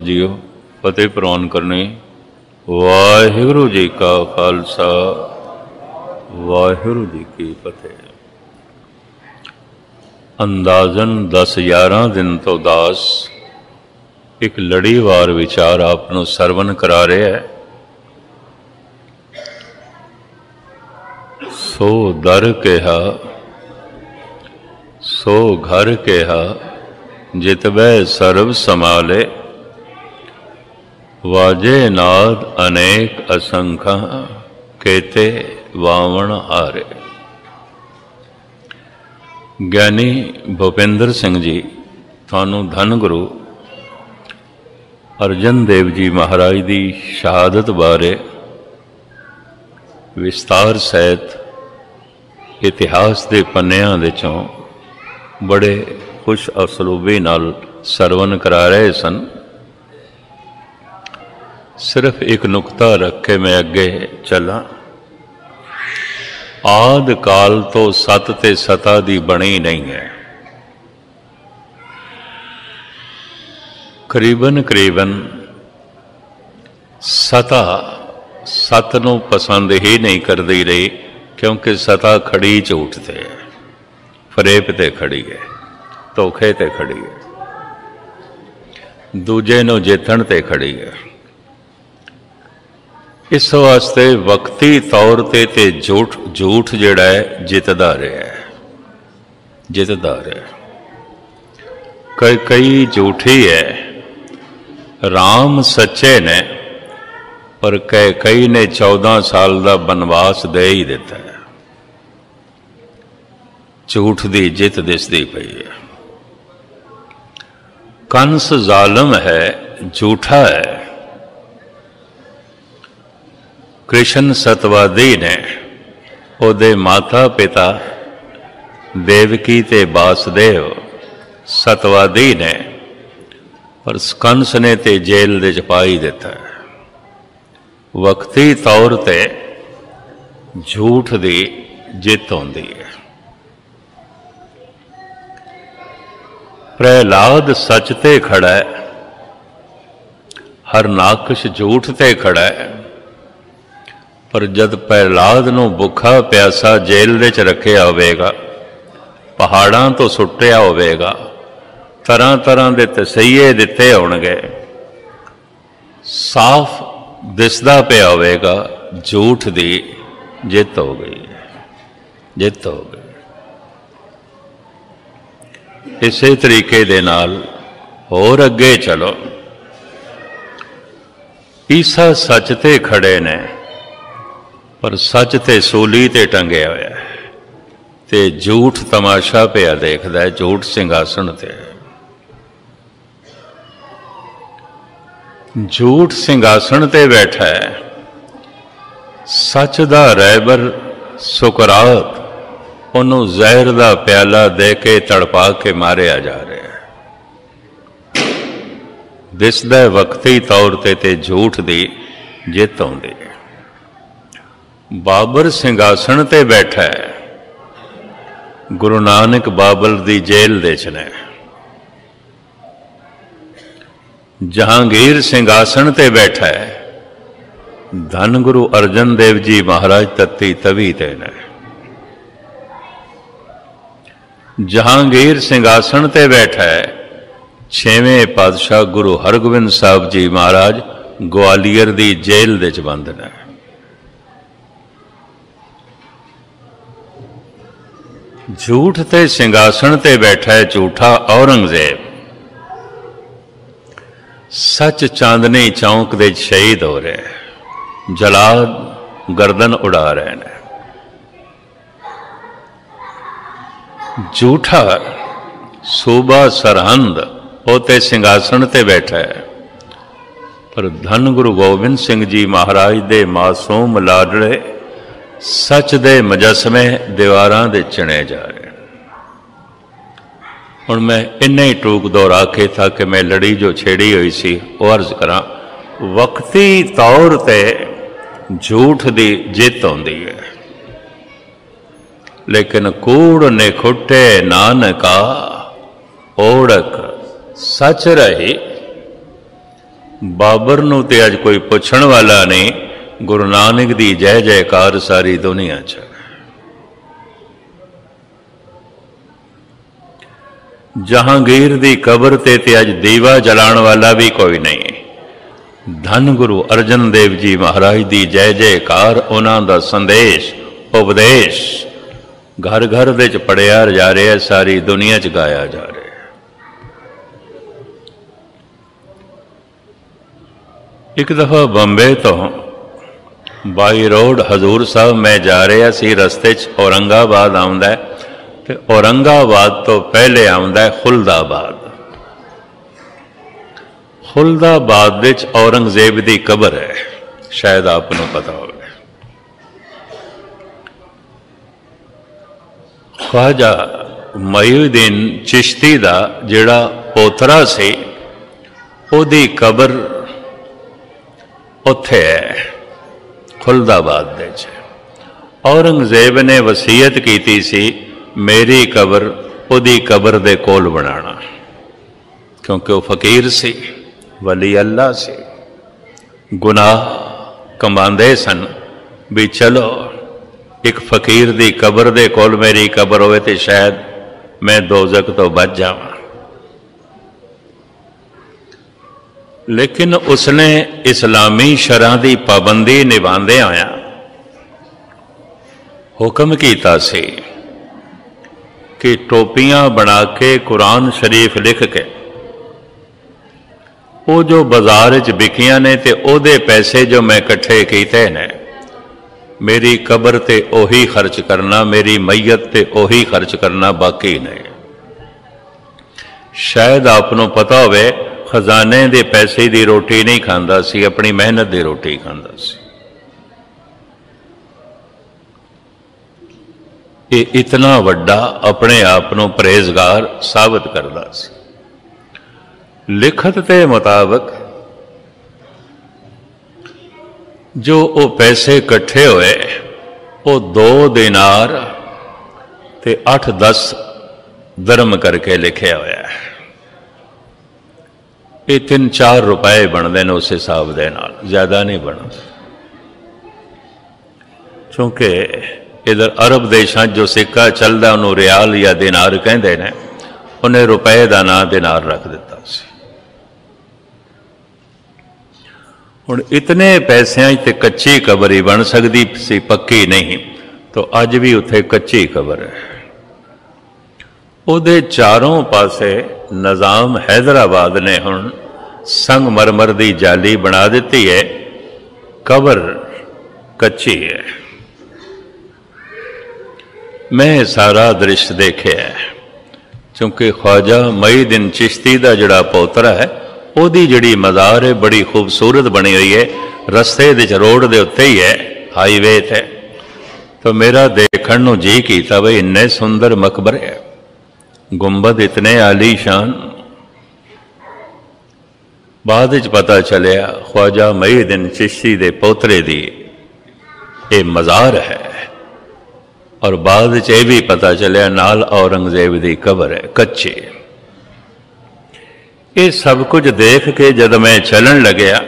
जीओ फतेह प्रवान करनी। वाहिगुरु जी का खालसा वाहिगुरु जी की फतेह। अंदाजन 10-11 दिन तो दास एक लड़ीवार विचार आपनों सरवण करा रहे है। सो दर कहा सो घर कहा जितबै सर्व समाले, वाजे नाद अनेक असंख्य केते वावण हारे। ज्ञानी भूपेंद्र सिंह जी थानू धन गुरु अर्जन देव जी महाराज की शहादत बारे विस्तार सहित इतिहास के पन्नियां दे चों बड़े खुश असलूबी नाल सरवण करा रहे सन। सिर्फ एक नुकता रख के मैं अगे चला। आद काल तो सत ते सता दी बनी नहीं है। करीबन करीबन सता सत नूं पसंद ही नहीं करती रही, क्योंकि सता खड़ी झूठ ते है, फरेब ते खड़ी है, धोखे ते खड़ी है, दूजे नूं जितण ते खड़ी है। इस वास्ते वक्ती तौर ते झूठ जिहड़ा है जितदा रहा है, जितदा रहा। कई झूठी है। राम सच्चे ने, पर कई ने 14 साल का बनवास दे ही दिता है। झूठ की जित दिसदी पई है। कंस जालम है, झूठा है। कृष्ण सतवादी ने, उहदे माता पिता देवकी ते वासुदेव सतवादी ने, पर कंस ने ते जेल दे च पाई दिता है। वक्ती तौर ते झूठ की जित होंदी है। प्रहलाद सच ते खड़ा है, हरनाकश झूठ ते खड़ा है। पर जद प्रहलाद नूं भुखा प्यासा जेल दे च रखिया होवेगा, पहाड़ां तो सुट्टिया होवेगा, तरह तरह के तसईये दिते होणगे, साफ दिसदा पिया होवेगा झूठ दी जित हो गई, जित हो गई। इसे तरीके दे नाल होर अगे चलो। ईसा सच ते खड़े ने, पर सच ते सूली ते टंगया होया है, ते झूठ तमाशा पिया देखदा है, झूठ सिंघासन ते। झूठ सिंघासन ते बैठा है। सच दा रहबर सुकरात उन्होंने जहर दा प्याला दे के तड़पा के मारिया जा रहा है। दिसदा वक्ती तौर ते झूठ दी जित आउंदी है। बाबर सिंघासन ते बैठा है। गुरु नानक बाबल दी जेल दे च ने। जहांगीर सिंघासन ते बैठा है। धन गुरु अर्जन देव जी महाराज तत्ती तवी ते ने। जहांगीर सिंघासन ते बैठा है। 6वें पातशाह गुरु हरगोबिंद साहब जी महाराज ग्वालियर दी जेल दे च बंद ने। झूठ ते सिंघासन ते बैठा है झूठा औरंगजेब। सच चांदनी चौक दे शहीद हो रहे हैं। जलाद गर्दन उड़ा रहे हैं। झूठा सूबा सरहंद होते सिंघासन ते बैठा है, पर धन गुरु गोबिंद सिंह जी महाराज दे मासूम लाडले सच दे मजस्मे दीवारां दे चने जा रहे हैं। हुण मैं इन्ने ही टूक दोहरा के था कि मैं लड़ी जो छेड़ी हुई सी वो अर्ज करा। वक्ती तौर ते झूठ दी जित होंदी है, लेकिन कूड़ ने खुटे नानका ओढ़क सच रही। बाबर नूं ते अज कोई पुछण वाला नहीं, गुरु नानक दी जय जयकार सारी दुनिया च। जहांगीर दी कबर ते अज दीवा जलाण वाला भी कोई नहीं। धन गुरु अर्जन देव जी महाराज दी जय जयकार, उन्हां दा संदेश उपदेश घर घर दे च पढ़िया जा रहा, सारी दुनिया च गाया जा रहा। एक दफा बंबे तो बाई रोड हजूर साहब मैं जा रहा सी, रस्ते च औरंगाबाद आउंदा है, ते औरंगाबाद तो पहले आउंदा है खुलदाबाद। खुलदाबाद विच औरंगजेब की कबर है, शायद आपको पता हो। ख्वाजा मईउद्दीन चिश्ती दा जिहड़ा पोतरा सी, उहदी कबर उत्थे है खुलदाबाद दे च। औरंगजेब ने वसीयत की सी मेरी कबर उहदी कबर दे कोल बनाना, क्योंकि वह फकीर सी, वली अल्लाह सी, गुनाह कमांदे सन भी चलो एक फकीर दी कबर दे कोल मेरी कबर होवे ते शायद मैं दोजक तो बच जावां। लेकिन उसने इस्लामी शरह की पाबंदी निभांदे आया हुक्म कीता सी कि टोपियां बना के कुरान शरीफ लिख के वो जो बाजार च बिकियां ने ते ओदे पैसे जो मैं इकट्ठे कीते ने मेरी कबर ते ओही खर्च करना, मेरी मैयत ते ओही खर्च करना, बाकी नहीं। शायद आपनों पता होवे खजाने दे पैसे दी रोटी नहीं खांदा सी, अपनी मेहनत दी रोटी खांदा सी। ये इतना वड्डा अपने आप को परहेजगार साबित करता सी। लिखत के मुताबिक जो वो पैसे इकट्ठे हुए वो 2 दिनार ते 8-10 दरम करके लिखे हुआ है। ये 3-4 रुपए बनते हैं उस हिसाब के नाल, ज्यादा नहीं बनते। क्योंकि इधर अरब देशों जो सिक्का चलता उन्होंने रियाल या दिनार कहते हैं, उन्हें रुपए का नाम दिनार रख दिता सी। हुण इतने पैसों ते कच्ची कबर ही बन सकती सी, पक्की नहीं। तो अज भी उत्थे कच्ची कबर है। उहदे चारों पासे निजाम हैदराबाद ने हुण संगमरमर की जाली बना दी है, कबर कच्ची है। मैं सारा दृश्य देखे है, क्योंकि ख्वाजा मईउद्दीन चिश्ती का जिहड़ा पोतरा है ओदी जिहड़ी मज़ार है बड़ी खूबसूरत बनी हुई है, रस्ते दे रोड दे उत्ते ही है, हाईवे थे। तो मेरा देखण नूं जी कीता बई इन्ने सुंदर मकबरे है, गुंबद इतने आलीशान। बाद विच पता चलिया ख्वाजा मईउद्दीन चिश्ती दे पोतरे दी ये मज़ार है, और बाद विच ये भी पता चलिया नाल औरंगजेब दी कबर है कच्ची। ये सब कुछ देख के जब मैं चलन लग्या,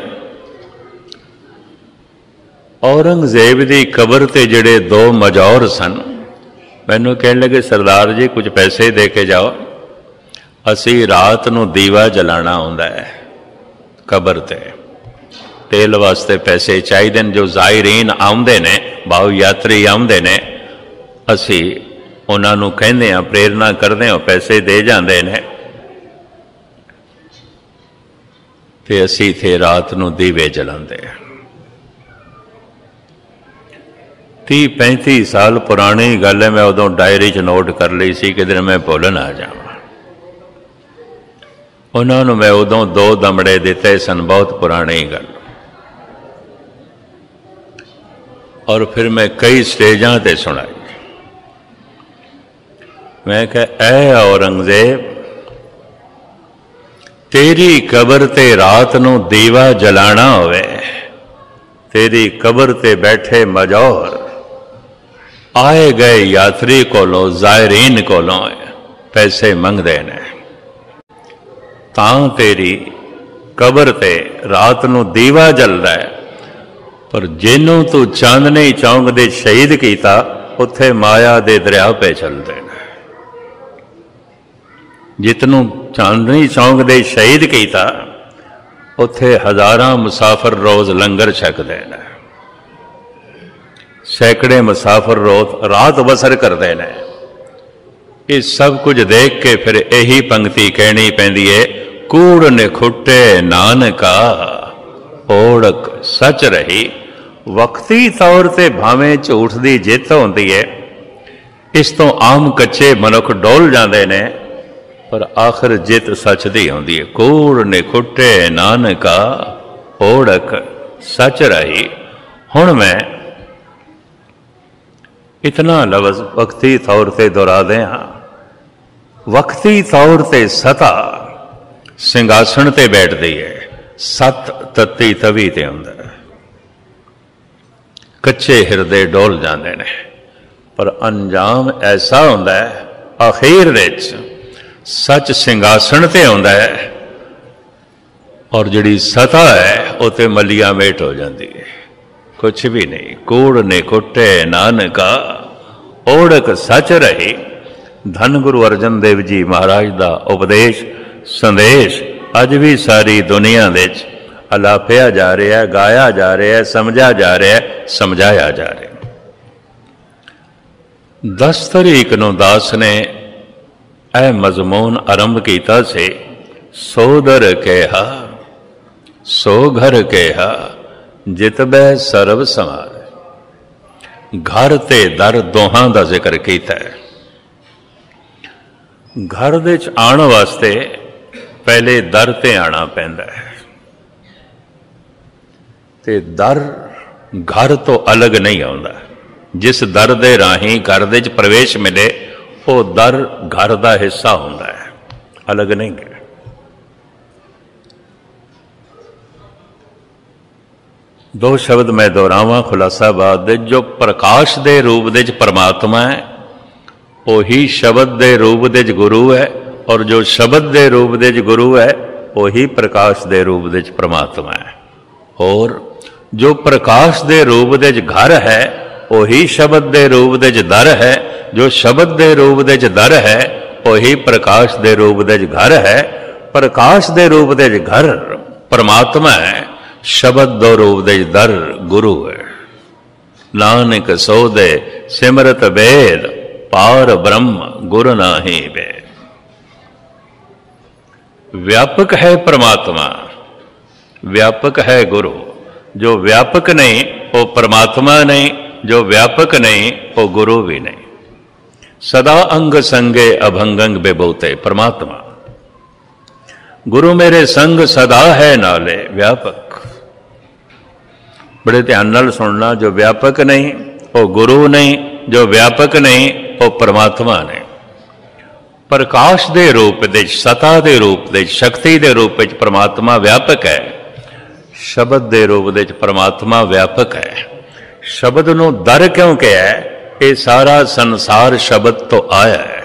औरंगजेब दी कबर ते जिहड़े 2 मजौर सन मैनू कहने लगे सरदार जी कुछ पैसे दे के जाओ, असी रात नूं दीवा जलाना आउंदा है कबर ते, तेल वास्ते पैसे चाहिए जो ज़ायरीन आउंदे ने, भाव यात्री आउंदे ने, असी उन्हां नूं कहंदे हां, प्रेरणा करदे हां, पैसे दे जांदे ने ते असी थे रात नूं दीवे जलांदे। 30-35 साल पुरानी गल है, मैं उदों डायरी च नोट कर ली सी, किधर मैं भुल ना जावां। उन्होंने मैं उदों 2 दमड़े दिते सन, बहुत पुरानी गल। और फिर मैं कई स्टेजां ते सुनाई। मैं कहा ऐ औरंगजेब, तेरी कबर ते रात नूं दीवा जलाना होवे, तेरी कबर ते बैठे मजौर आए गए यात्री कोलों, ज़ायरीन कोलों पैसे मंगदे ने, तां तेरी कबर ते रात नूं दीवा जलदा है, पर जिन्हों तू चांदनी चौंक दे शहीद किया उत्थे माया दे दरिया पे चलते हैं। जितनों चांदनी चौंक दे शहीद किया उत्थे हजारां मुसाफिर रोज लंगर छकते हैं, सैकड़े मुसाफिर रोज रात बसर करते हैं। ये सब कुछ देख के फिर यही पंक्ति कहनी पैंदी है, कूड़ निखुटे नानका ओढ़क सच रही। वक्ती तौर पर भावें झूठ की जित होती है, इस तो आम कच्चे मनुख डोल जाते हैं, पर आखिर जित सच दी होती है। कूड़ निखुटे नानका ओढ़क सच रही। हुण मैं इतना लफ्ज़ वक्ती तौर पर दोहरा दे हाँ। वक्ती तौर पर सता सिंघासन ते बैठती है, सत तत्ती तवी ते हुंदा है। कच्चे हिरदे डोल जाते हैं, पर अंजाम ऐसा होंदा है आखिर विच सच सिंघासन ते आउंदा है, और जिहड़ी सता है वो ते मलिया मेट हो जाती है, कुछ भी नहीं। कूड़ ने कुटे नानका ओढ़क सच रही। धन गुरु अर्जन देव जी महाराज का उपदेश संदेश अज भी सारी दुनिया विच अलापिया जा रहा है, गाया जा रहा है, समझा जा रहा है, समझाया जा रहा है। 10 तारीख नूं दास ने यह मजमून आरंभ किया से, सो दर कहा सो घर कहा जितबै सर्व समार। घर ते दर दोहां का जिक्र किया है। घर दे आण वास्ते पहले दर ते आना पैंदा है, ते दर घर तो अलग नहीं आउंदा। जिस दर दे राही घर दे प्रवेश मिले वो दर घर का हिस्सा होंदा है, अलग नहीं है। दो शब्द मैं दोहरावां खुलासाबाद दे। जो प्रकाश दे रूप दे परमात्मा है वही शब्द दे रूप दे गुरु है, और जो शब्द दे रूप दे गुरु है वही प्रकाश दे रूप दे परमात्मा है। और जो प्रकाश दे रूप दे घर है वही शब्द दे रूप दे दर है, जो शब्द दे रूप दे दर है वही प्रकाश दे रूप दे घर है। प्रकाश दे रूप दे घर परमात्मा है, शब्द दो रूप दे दर गुरु है। नानक सो दे सिमरत वेद पार ब्रह्म गुरु नाही वेद। व्यापक है परमात्मा, व्यापक है गुरु। जो व्यापक नहीं वो परमात्मा नहीं, जो व्यापक नहीं वो गुरु भी नहीं। सदा अंग संगे अभंगंग बेबोते परमात्मा। गुरु मेरे संग सदा है नाले व्यापक। बड़े ध्यान नाल सुनना, जो व्यापक नहीं वो गुरु नहीं, जो व्यापक नहीं वो परमात्मा नहीं। प्रकाश दे रूप दे, सता दे रूप दे, शक्ति दे रूप में परमात्मा व्यापक है। शब्द दे रूप दे परमात्मा व्यापक है। शब्द नूं दर क्यों कहा है? ये सारा संसार शब्द तो आया है।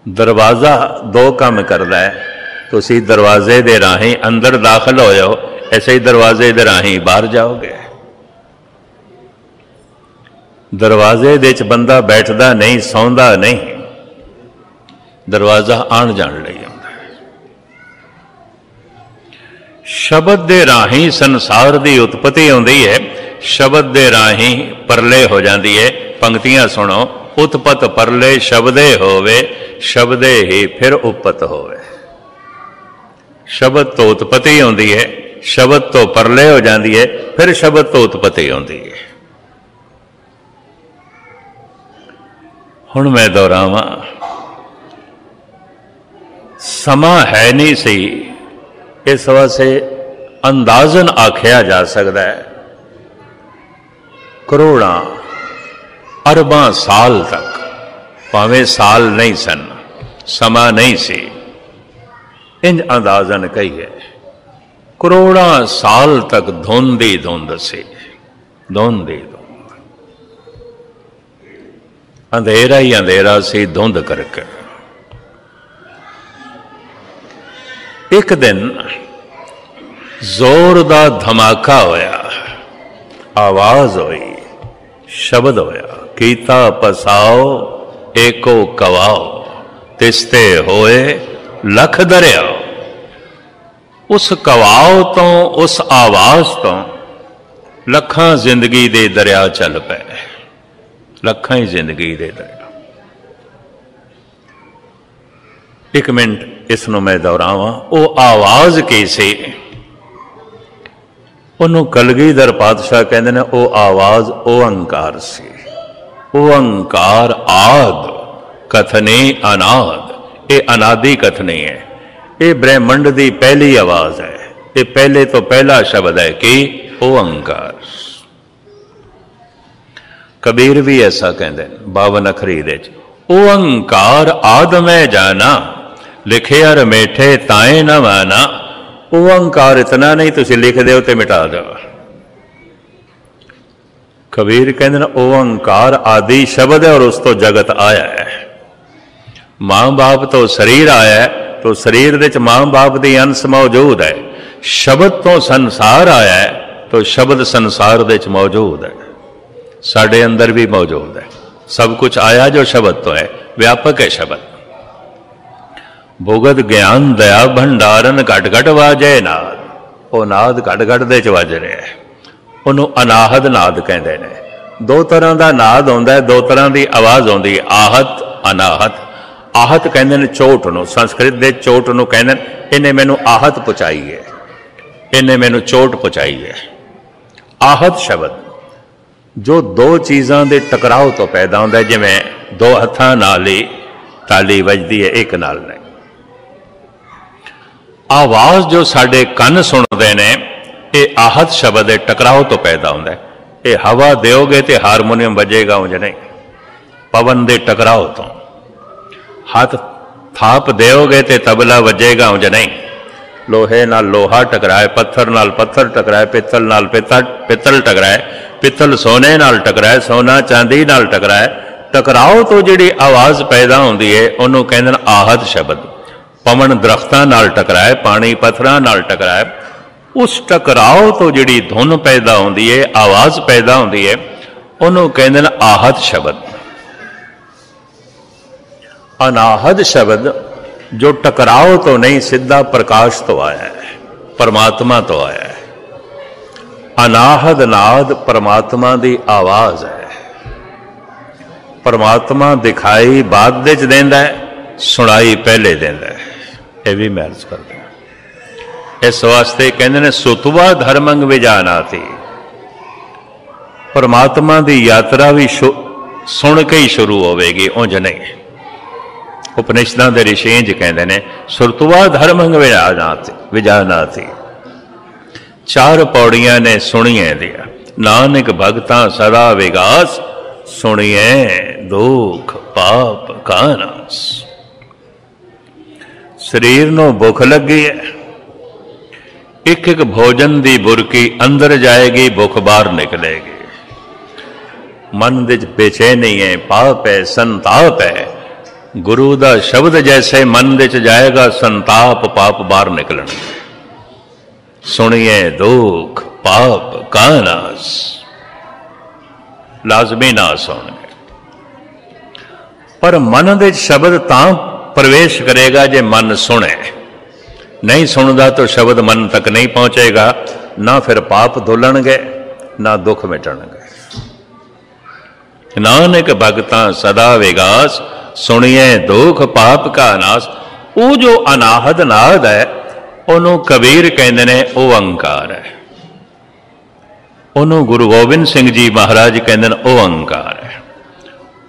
दरवाजा दो काम करता है। तुसी दरवाजे दे राही अंदर दाखिल हो जाओ, ऐसे ही दरवाजे दे राही बाहर जाओगे। दरवाजे दे बंदा बैठदा नहीं, सौंदा नहीं, दरवाजा आण जाण लई आउंदा है। शब्द दे राही संसार की उत्पत्ति आउंदी है, शब्द दे राही परले हो जाती है। पंक्तियां सुनो, उत्पत परले शब्दे होवे, शब्दे ही फिर उपत होवे। शब्द तो उत्पत्ति आउंदी है, शब्द तो परले हो जाती है, फिर शब्द तो उत्पत्ति आउंदी है। हुण मैं दोहरावां, समा है नहीं सी, इस वास्ते अंदाजन आख्या जा सकता है करोड़ां अरबां साल तक, भावें साल नहीं सन, समा नहीं सी, इंज अंदाजन कहिए करोड़ां साल तक धुंधी धुंध सी, धुंधी धुंध, अंधेरा ही अंधेरा सी धुंध करके। एक दिन जोर दा धमाका होया, आवाज हुई, शब्द होया, कीता पसाओ एको कवाओ, तिसते होए लख दरिया। उस कवाओ तो, उस आवाज तो लखां जिंदगी दे दरिया चल पे, लखां ही जिंदगी दे दरिया। एक मिनट इसनों मैं दोहरावां, वो आवाज की सी, उन्होंने कलगीधर पातशाह कहते हैं वो आवाज ओंकार सी। ओंकार आद कथने अनाद, ये अनादि कथनी है, ये ब्रह्मंड की पहली आवाज है, ये पहले तो पहला शब्द है कि ओंकार। कबीर भी ऐसा कहते हैं 52 अखरी दे, ओंकार आद में जाना, लिखे अर मेठे ताए न माना। ओंकार इतना नहीं तुसी लिख दो तो मिटा दो। कबीर कहते हैं ओंकार आदि शब्द है और उस तो जगत आया है। मां बाप तो शरीर आया है, तो शरीर दे मां बाप की अंश मौजूद है। शब्द तो संसार आया है, तो शब्द संसार दे मौजूद है, साढ़े अंदर भी मौजूद है। सब कुछ आया जो शब्द तो है, व्यापक है शब्द। भुगत ज्ञान दया भंडारन घट घट वाजे नाद, वो नाद घट घट दे वज रहा है, उन्होंने अनाहद नाद कहते हैं। दो तरह का नाद होंदा है, दो तरह की आवाज आती है, आहत अनाहत। आहत कहते हैं चोट नूं, संस्कृत दे चोट नूं कहते हैं इन्हें मैनू आहत पहुँचाई है, इन्हें मैनू चोट पहुँचाई है। आहत शब्द जो दो चीज़ों के टकराव तो पैदा होता है, जिवें दो हत्थां नाल ही ताली वजदी है एक नाल नहीं। आवाज जो साडे कन सुनते हैं, ये आहत शब्द है, टकराव तो पैदा होता है। ये हवा दोगे तो हारमोनियम बजेगा, उंज नहीं, पवन के टकराव तो। हाथ थाप दोगे तो तबला वजेगा, उंज नहीं। लोहे नाल लोहा टकराए, पत्थर नाल पत्थर टकराए, पित्तल नाल पित्तल टकराए, पित्तल सोने नाल टकराए, सोना चांदी नाल टकराए। टकराव तो जिहड़ी आवाज पैदा होती है उन्होंने कहते हैं आहत शब्द। पवन दरख्तां नाल टकराए, पानी पत्थरां नाल टकराए, उस टकराव तो जिहड़ी धुन पैदा होती है, आवाज पैदा होती है, उन्होंने कहते हैं आहत शब्द। अनाहद शब्द जो टकराव तो नहीं, सीधा प्रकाश तो आया है, परमात्मा तो आया है। अनाहद नाद परमात्मा की आवाज है। परमात्मा दिखाई बाद विच देंदा है, सुनाई पहले देंदा है। यह भी मैं अर्ज करता हूं। इस वास्ते कहते हैं सुतवा धर्मंग विजाना थी। परमात्मा की यात्रा भी सुन के ही शुरू होगी, उंज नहीं। उपनिषदां दे ऋषि इंज कहते हैं सुतवा धर्मंग विजाना थी। 4 पौड़ियां ने सुनिए दिया, नानक भगतां सदा विगास, सुनिए दुख पाप का नास। शरीर नूं भुख लगी है, एक एक भोजन की बुरकी अंदर जाएगी, भुख बाहर निकलेगी। मन विच बेचैनी है, पाप है, संताप है। गुरु का शब्द जैसे मन विच जाएगा, संताप पाप बाहर निकलणगे। सुनिए दुख पाप का नास, लाजमी नास होंगे। पर मन विच शब्द तां प्रवेश करेगा जे मन सुने। नहीं सुनता तो शब्द मन तक नहीं पहुंचेगा, ना फिर पाप धुलणगे ना दुख मिटणगे। नानक भगतां सदा विगास, सुनिए दुख पाप का नाश। वो जो अनाहद नाद है उन्होंने कबीर कहते ने ओंकार है। उन्होंने गुरु गोबिंद सिंह जी महाराज कहते हैं ओंकार है।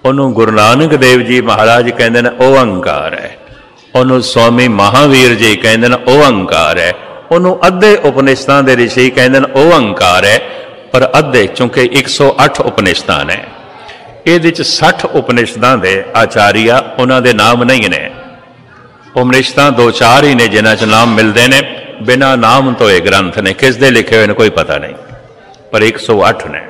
उन्होंने गुरु नानक देव जी महाराज कहते हैं ओंकार है। उन्होंने स्वामी महावीर जी कहते हैं ओंकार है। उन्होंने अद्धे उपनिषदां दे ऋषि कहते हैं ओंकार है। पर अद्धे चूंकि 108 उपनिषदां ने, ये 60 उपनिषदां दे आचार्य उन्हां दे नाम नहीं ने। उपनिषदां 2-4 ही ने जिन्हां च नाम मिलते हैं, बिना नाम तो ये ग्रंथ ने, किस दे लिखे हुए ने कोई पता नहीं, पर 108 ने।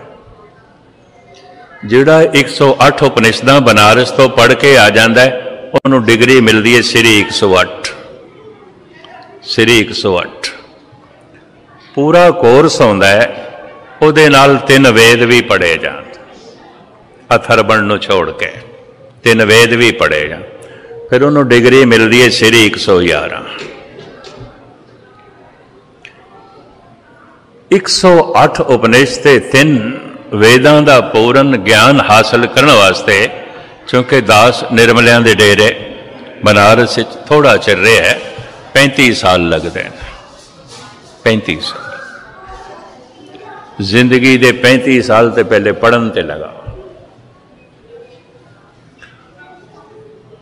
जिहड़ा 108 उपनिषदां बनारस तो पढ़ के आ जाता है, उन्होंने डिग्री मिलती है श्री 108। ਸ੍ਰੀ 108 पूरा कोर्स आउंदा है, उहदे नाल 3 वेद भी पढ़े जाण, अथर्वण नूं छोड़ के 3 वेद भी पढ़े जाण, फिर उन्होंने डिग्री मिलती है श्री 111। 108 उपनिषद 3 वेदां दा पूर्ण ज्ञान हासिल करने वास्ते, क्योंकि दास निर्मलियां दे डेरे बनारस थोड़ा चिर रहा है, 35 साल लगते हैं। 35 साल जिंदगी दे 35 साल तो पहले पढ़न ते लगा,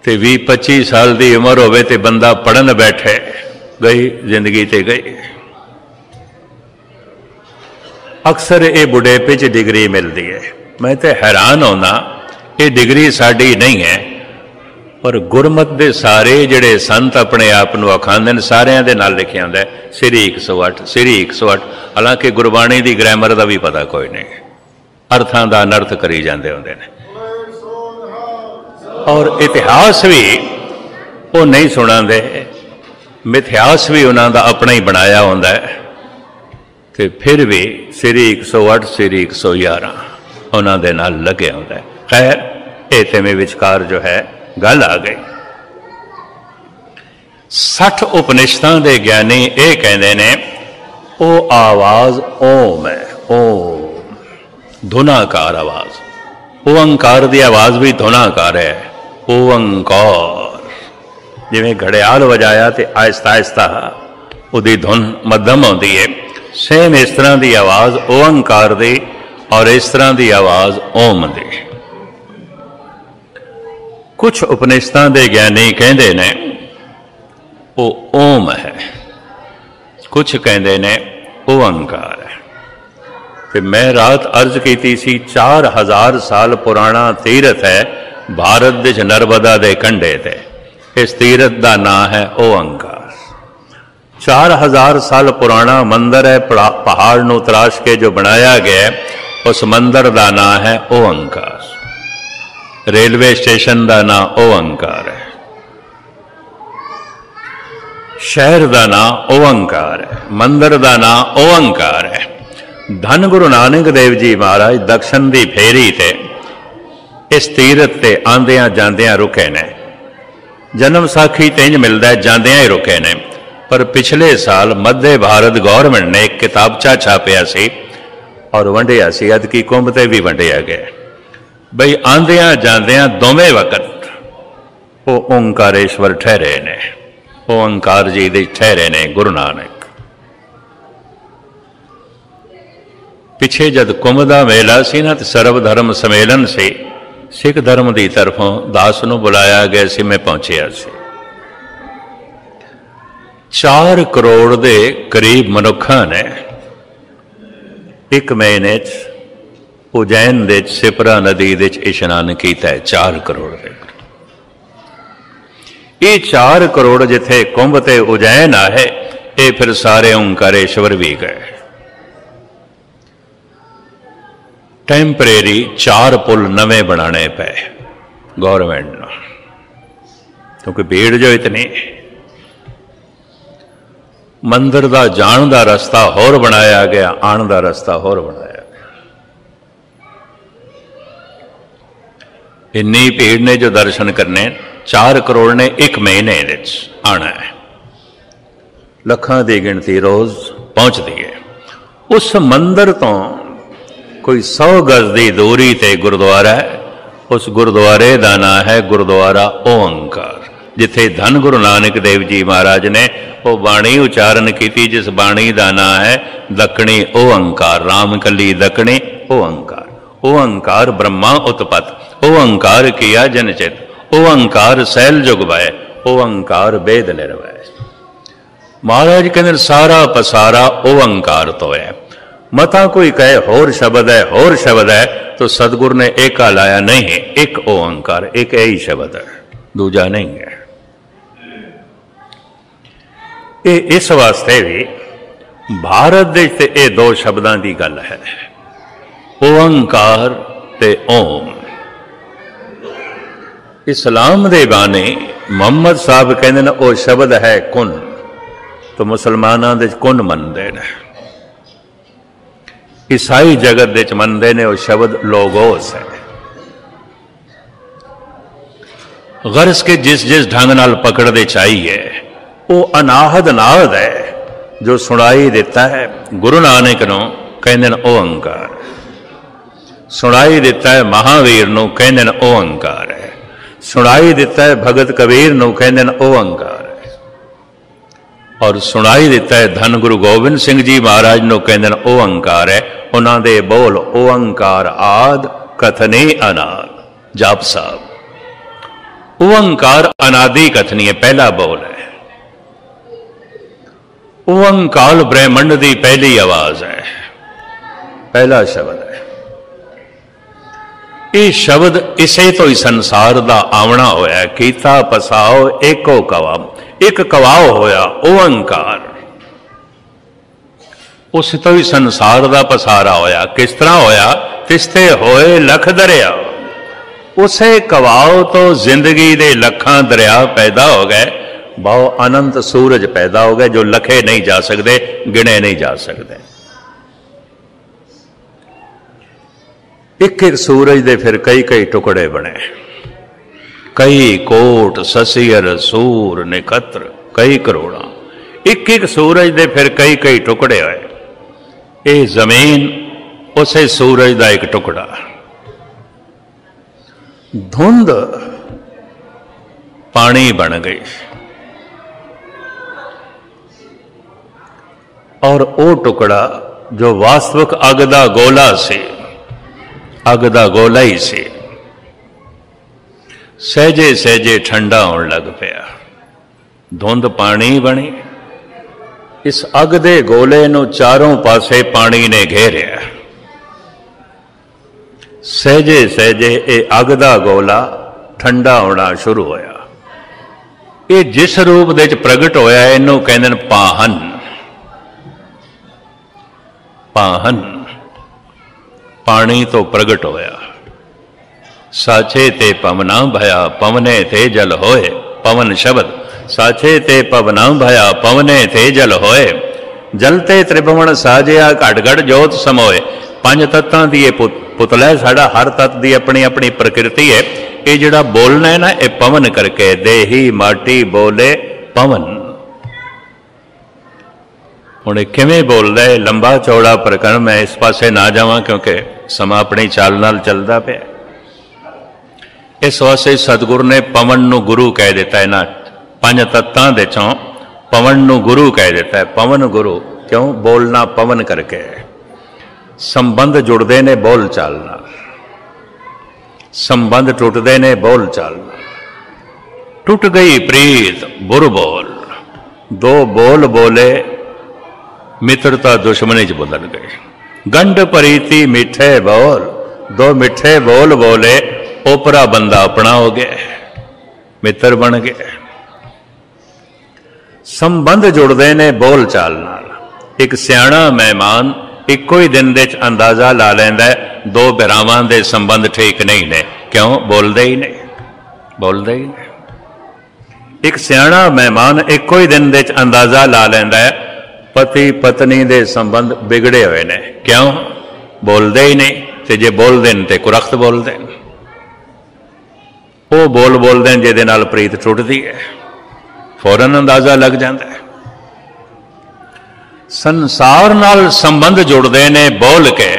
ते 20-25 साल की उम्र होवे ते बंदा पढ़न बैठे, गई जिंदगी ते गई। अक्सर ये बुढ़ेपे च डिग्री मिलती है। मैं तो हैरान होना, ये डिग्री साड़ी नहीं है, पर गुरमत दे सारे जड़े संत अपने आप को अखांदे ने, सारियां दे नाल लिखिया होंदा है श्री 108 श्री 108। हालांकि गुरबाणी की ग्रैमर का भी पता कोई नहीं, अर्थां दा अनर्थ करी जाते होंदे ने, और इतिहास भी वो नहीं सुणांदे, मिथिहास भी उन्हां दा अपना ही बनाया होंदा है, ते फिर भी श्री 108 श्री 111 उन्हां दे नाल लगे होंदा है। खैर ये ते में विचकार जो है गल आ गई। 60 उपनिषदां दे ज्ञानी ये कहते ने, ओ आवाज ओम है, ओम धुनाकार आवाज, ओंकार की आवाज भी धुनाकार है। ओंकार जिवें घड़ियाल वजाया तो आहिस्ता आहिस्ता उहदी धुन मध्यम आउंदी है, सेम इस तरह की आवाज ओंकार दी और इस तरह की आवाज ओम दी। कुछ उपनिषदां दे ज्ञानी कहते ने वो ओम है, कुछ कहते ने ओंकार है। तो मैं रात अर्ज की सी, 4000 साल पुराना तीरथ है भारत विच नर्मदा दे कंढे ते, इस तीरथ का नाम है ओंकार। 4000 साल पुराना मंदिर है, पहाड़ नूं तराश के जो बनाया गया, उस मंदिर का नाम है ओंकार। रेलवे स्टेशन का नाम ओंकार है, शहर का नाम ओंकार है, मंदिर का नाम ओंकार है। धन गुरु नानक देव जी महाराज दक्षिण की फेरी ते इस तीरथ ते आंदियां जांदियां रुके ने। जन्म साखी तेंज मिलता है, जांदियां ही रुके ने। पर पिछले साल मध्य भारत गौरमेंट ने एक किताबचा छापिया सी और वंडिया सी, अदकी कुंभ ते भी वंडिया गया बई आंदियां जांदियां दोवें वक्त वो ओंकारेश्वर ठहरे ने, ओंकार जी दे ठहरे ने गुरु नानक। पिछे जद कुंभ का मेला सी ना, तो सर्वधर्म सम्मेलन से सिख धर्म की तरफों दास नूं बुलाया गया सी, मैं पहुंचया सी। 4 करोड़ के करीब मनुखा ने एक महीने उज्जैन दे सिपरा नदी दे इशनान किया है। 4 करोड़ ये 4 करोड़ जिथे कुंभ ते उज्जैन आए, ये फिर सारे ओंकारेश्वर भी गए। टैंपरेरी 4 पुल नवे बनाने पे गौरमेंट ने, क्योंकि भीड़ जो इतनी। मंदिर का जान का रस्ता होर बनाया गया, आन का रस्ता होर बनाया गया। इन्नी भीड़ ने जो दर्शन करने, 4 करोड़ ने एक महीने आना है। लखां की गिनती रोज पहुंचती है। उस मंदिर तो कोई 100 गज की दूरी ते गुरुद्वारा है। उस गुरुद्वारे का नाम है गुरुद्वारा ओंकार, जिथे धन गुरु नानक देव जी महाराज ने वो बाणी उच्चारण की, जिस बाणी का नाम है दक्षिणी ओंकार। राम कली दक्षिणी ओंकार। ओंकार ब्रह्मा उत्पत, ओंकार किया जनचित, ओंकार सैल जुग भय, ओंकार वेद निर्भय। महाराज कहते सारा पसारा ओंकार तो है। मता कोई कहे होर शब्द है, होर शब्द है, तो सतगुरु ने एका लाया नहीं, एक ओंकार, एक यही शब्द है, दूजा नहीं है। ये इस वास्ते भी भारत देश ते ये 2 शब्दों की गल है, ओंकार ते ओम। इस्लाम दे बानी मुहम्मद साहब कहते हैं वो शब्द है कुन, तो मुसलमानों दे कुन मनते हैं, ईसाई जगत दे मनते ने वो शब्द लोगोस है। गर्ज के जिस जिस ढंग नाल पकड़ते चाहिए वो अनाहद नाद है जो सुनाई देता है। गुरु नानक नूं कहंदे ने ओंकार, सुनाई देता है महावीर नूं कहंदे ने ओंकार है, सुनाई देता है भगत कबीर नूं कहंदे ने ओंकार है, और सुनाई देता है धन गुरु गोबिंद सिंह जी महाराज नूं कहंदे ने ओंकार है। उन्हां दे बोल ओंकार आद कथने अनाद। जाप साहब ओंकार अनादि कथनी है, पहला बोल है। ओंकार ब्रह्मंड की पहली आवाज है, पहला शब्द है। ये शब्द इसे तो ही संसार का आवना होया, कीता पसाओ एको कवा, एक कवाओ होया ओंकार, उस तो ही संसार का पसारा होया। किस तरह होया? तिस्ते होए लख दरिया, उसे कवाओ तो जिंदगी दे लखां दरिया पैदा हो गए, बहु अनंत सूरज पैदा हो गए जो लखे नहीं जा सकते, गिने नहीं जा सकते। एक एक सूरज दे फिर कई कई टुकड़े बने, कई कोट ससियर सूर निकत्र कई करोड़ा, एक एक सूरज दे फिर कई कई टुकड़े होए। ये जमीन उसे सूरज का एक टुकड़ा, धुंध पानी बन गई, और वो टुकड़ा जो वास्तविक अग दा गोला से, अग दा गोला ही से, सहजे सहजे ठंडा होने लग पाया। धुंध पानी बनी, इस अग दे गोले नूं चारों पासे पानी ने घेरिया। सहजे सहजे ये अग दा गोला ठंडा होना शुरू होया। ये जिस रूप दे च प्रगट होया इनू कहंदे ने पाहन। पाहन पानी तो प्रगट होया, साचे ते पवना भया पवने थे जल होए। पवन शब्द, साचे ते पवना भया पवने थे जल होए, जलते त्रिभुवन साजिया घट घट जोत समोए। पंज तत्तां दी पुतला है साडा, हर तत्त दी अपनी अपनी प्रकृति है। ये जिहड़ा बोलना है ना, ये पवन करके, देही माटी बोले पवन। हुण किवें बोलदा है, लंबा चौड़ा प्रकरण, मैं इस पासे ना जावां क्योंकि समा अपनी चाल नाल चलदा पिया। इस वास्ते सतगुरु ने पवन नूं गुरु कह दिता है ना, पंज तत्तां दे चों पवन नूं गुरु कह दिता है। पवन गुरु क्यों? बोलना पवन करके। संबंध जुड़ते ने बोल चाल नाल, संबंध टुटते ने बोल चाल नाल। टुट गई प्रीत बुर बोल, दो बोल बोले मित्रता दुश्मनी च बदल गई। गंढ परीति मिठे बोल, दो मिठे बोल बोले ओपरा बंदा अपना हो गया, मित्र बन गया। संबंध जुड़ते ने बोल चाल नाल। एक सियाणा मेहमान इको ही दिन दे अंदाजा ला लैंदा है दो भरावां दे संबंध ठीक नहीं ने। क्यों? बोलते ही नहीं, बोलते ही नहीं। एक सियाणा मेहमान इको ही दिन दे अंदाजा ला लैंदा है पति पत्नी दे संबंध बिगड़े हुए ने। क्यों? बोलते ही नहीं। ते जे बोलते हैं तो कुरख्त बोलते हैं, वो बोलते हैं जिहदे नाल प्रीत टुटदी है, फौरन अंदाजा लग जाता है। संसार नाल संबंध जुड़ते ने बोल के,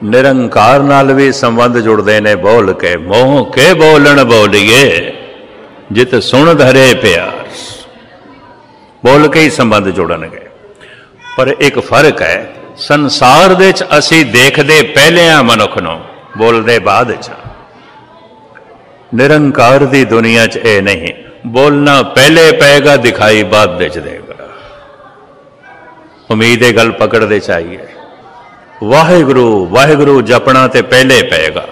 निरंकार नाल भी संबंध जुड़ते ने बोल के। मोह के बोलन बोलिए जित सुन धरे प्यार, बोल के ही संबंध जुड़नगे। पर एक फर्क है, संसार दे च असी देखते पहले आ मनुख नूं, बोलते बाद च। निरंकार दी दुनिया च ये नहीं, बोलना पहले पेगा दिखाई बाद दे च देगा। उम्मीद है गल पकड़ते चाहिए। वाहिगुरु वाहिगुरु जपना ते पहले पेगा,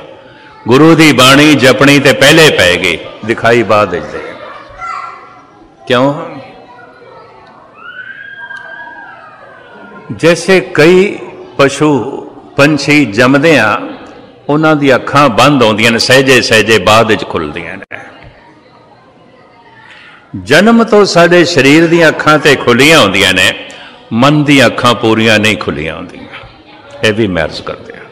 गुरु दी बाणी जपनी ते पहले पेगी, दिखाई बाद दे देगा। क्यों? जैसे कई पशु पंछी जमदे आ, उन्हां दी अखां बंद होंदियां ने, सहजे सहजे बाद विच खुलदियां ने। जन्म तो साडे शरीर दी अखां ते खुलियां होंदियां ने, मन दी अखां पूरियां नहीं खुलियां होंदियां। यह भी महर्ज करते हैं।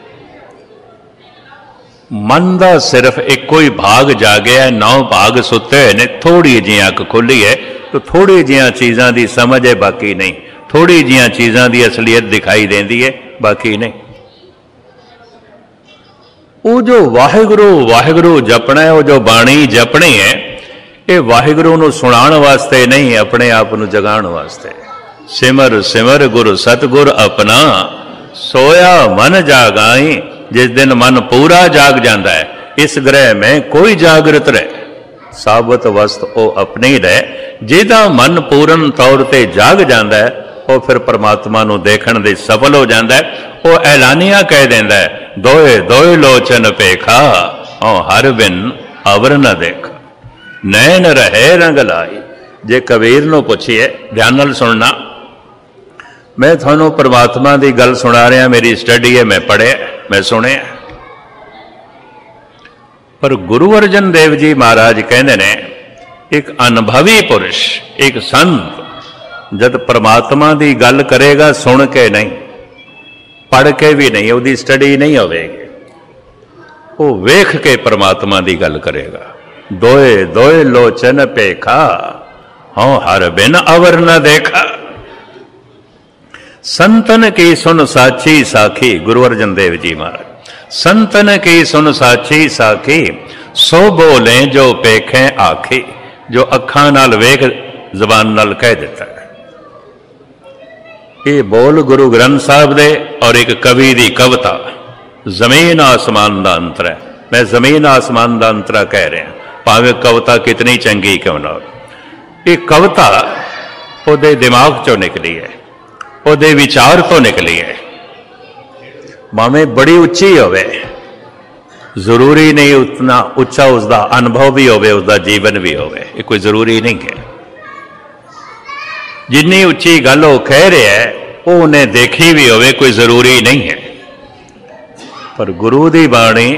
मन का सिर्फ एको ही भाग जागया, 9 भाग सुते हुए ने, थोड़ी जी अख खुली है तो थोड़ी जिहियां चीज़ां की समझ है, बाकी नहीं। थोड़ी जिहियां चीज़ां की असलियत दिखाई देती है, बाकी नहीं। वो जो वाहिगुरु वाहिगुरु जपना है, वो जो बाणी जपनी है, ये वाहिगुरु नूं सुणाण वास्ते नहीं, अपने आप नूं जगाण वास्ते। सिमर सिमर गुरु सतगुर अपना, सोया मन जागाई। जिस दिन मन पूरा जाग जाता है, इस ग्रह में कोई जागृत रहे, साबत वस्त वो अपने ही रहे। जिहदा मन पूर्ण तौर पर जाग जाता है, वो फिर परमात्मा नूं देखण दे सफल हो जाता है। वो ऐलानिया कह देंदा है, दोए दोए लोचन पेखा, औ हर बिन अवर न देखा, नैन रहे रंग लाई। जे कबीर नूं पुछिए, ध्यान नाल सुनना, मैं थानू परमात्मा की गल सुना रहा, मेरी स्टडी है, मैं पढ़िया, मैं सुने। पर गुरु अर्जन देव जी महाराज कहते ने, एक अनुभवी पुरुष, एक संत जब परमात्मा की गल करेगा, सुन के नहीं, पढ़ के भी नहीं, उसकी स्टडी नहीं होगी, वो वेख के परमात्मा की गल करेगा। दोए दोए लोचन पेखा, हाँ हर बिन अवर न देखा। संतन की सुन साची साखी, गुरु अर्जन देव जी महाराज, संतन की सुन साची साखी, सो बोले जो पेखें आखी। जो अखां नाल वेख, जबान नाल कह देता है। ये बोल गुरु ग्रंथ साहब दे और एक कवि दी कविता, जमीन आसमान दा अंतर है। मैं जमीन आसमान दा अंतरा कह रहा, भावें कविता कितनी चंगी क्यों ना हो। ये कविता उहदे दिमाग चों निकली है, उहदे विचार तो निकली है। भावें बड़ी उच्ची होवे, जरूरी नहीं उतना उच्चा उसका अनुभव भी होवे, उसका जीवन भी होवे, ये कोई जरूरी नहीं है। जिन्नी उच्ची गल वो कह रहा है, वो उन्हें देखी भी होवे, कोई जरूरी नहीं है। पर गुरु की बाणी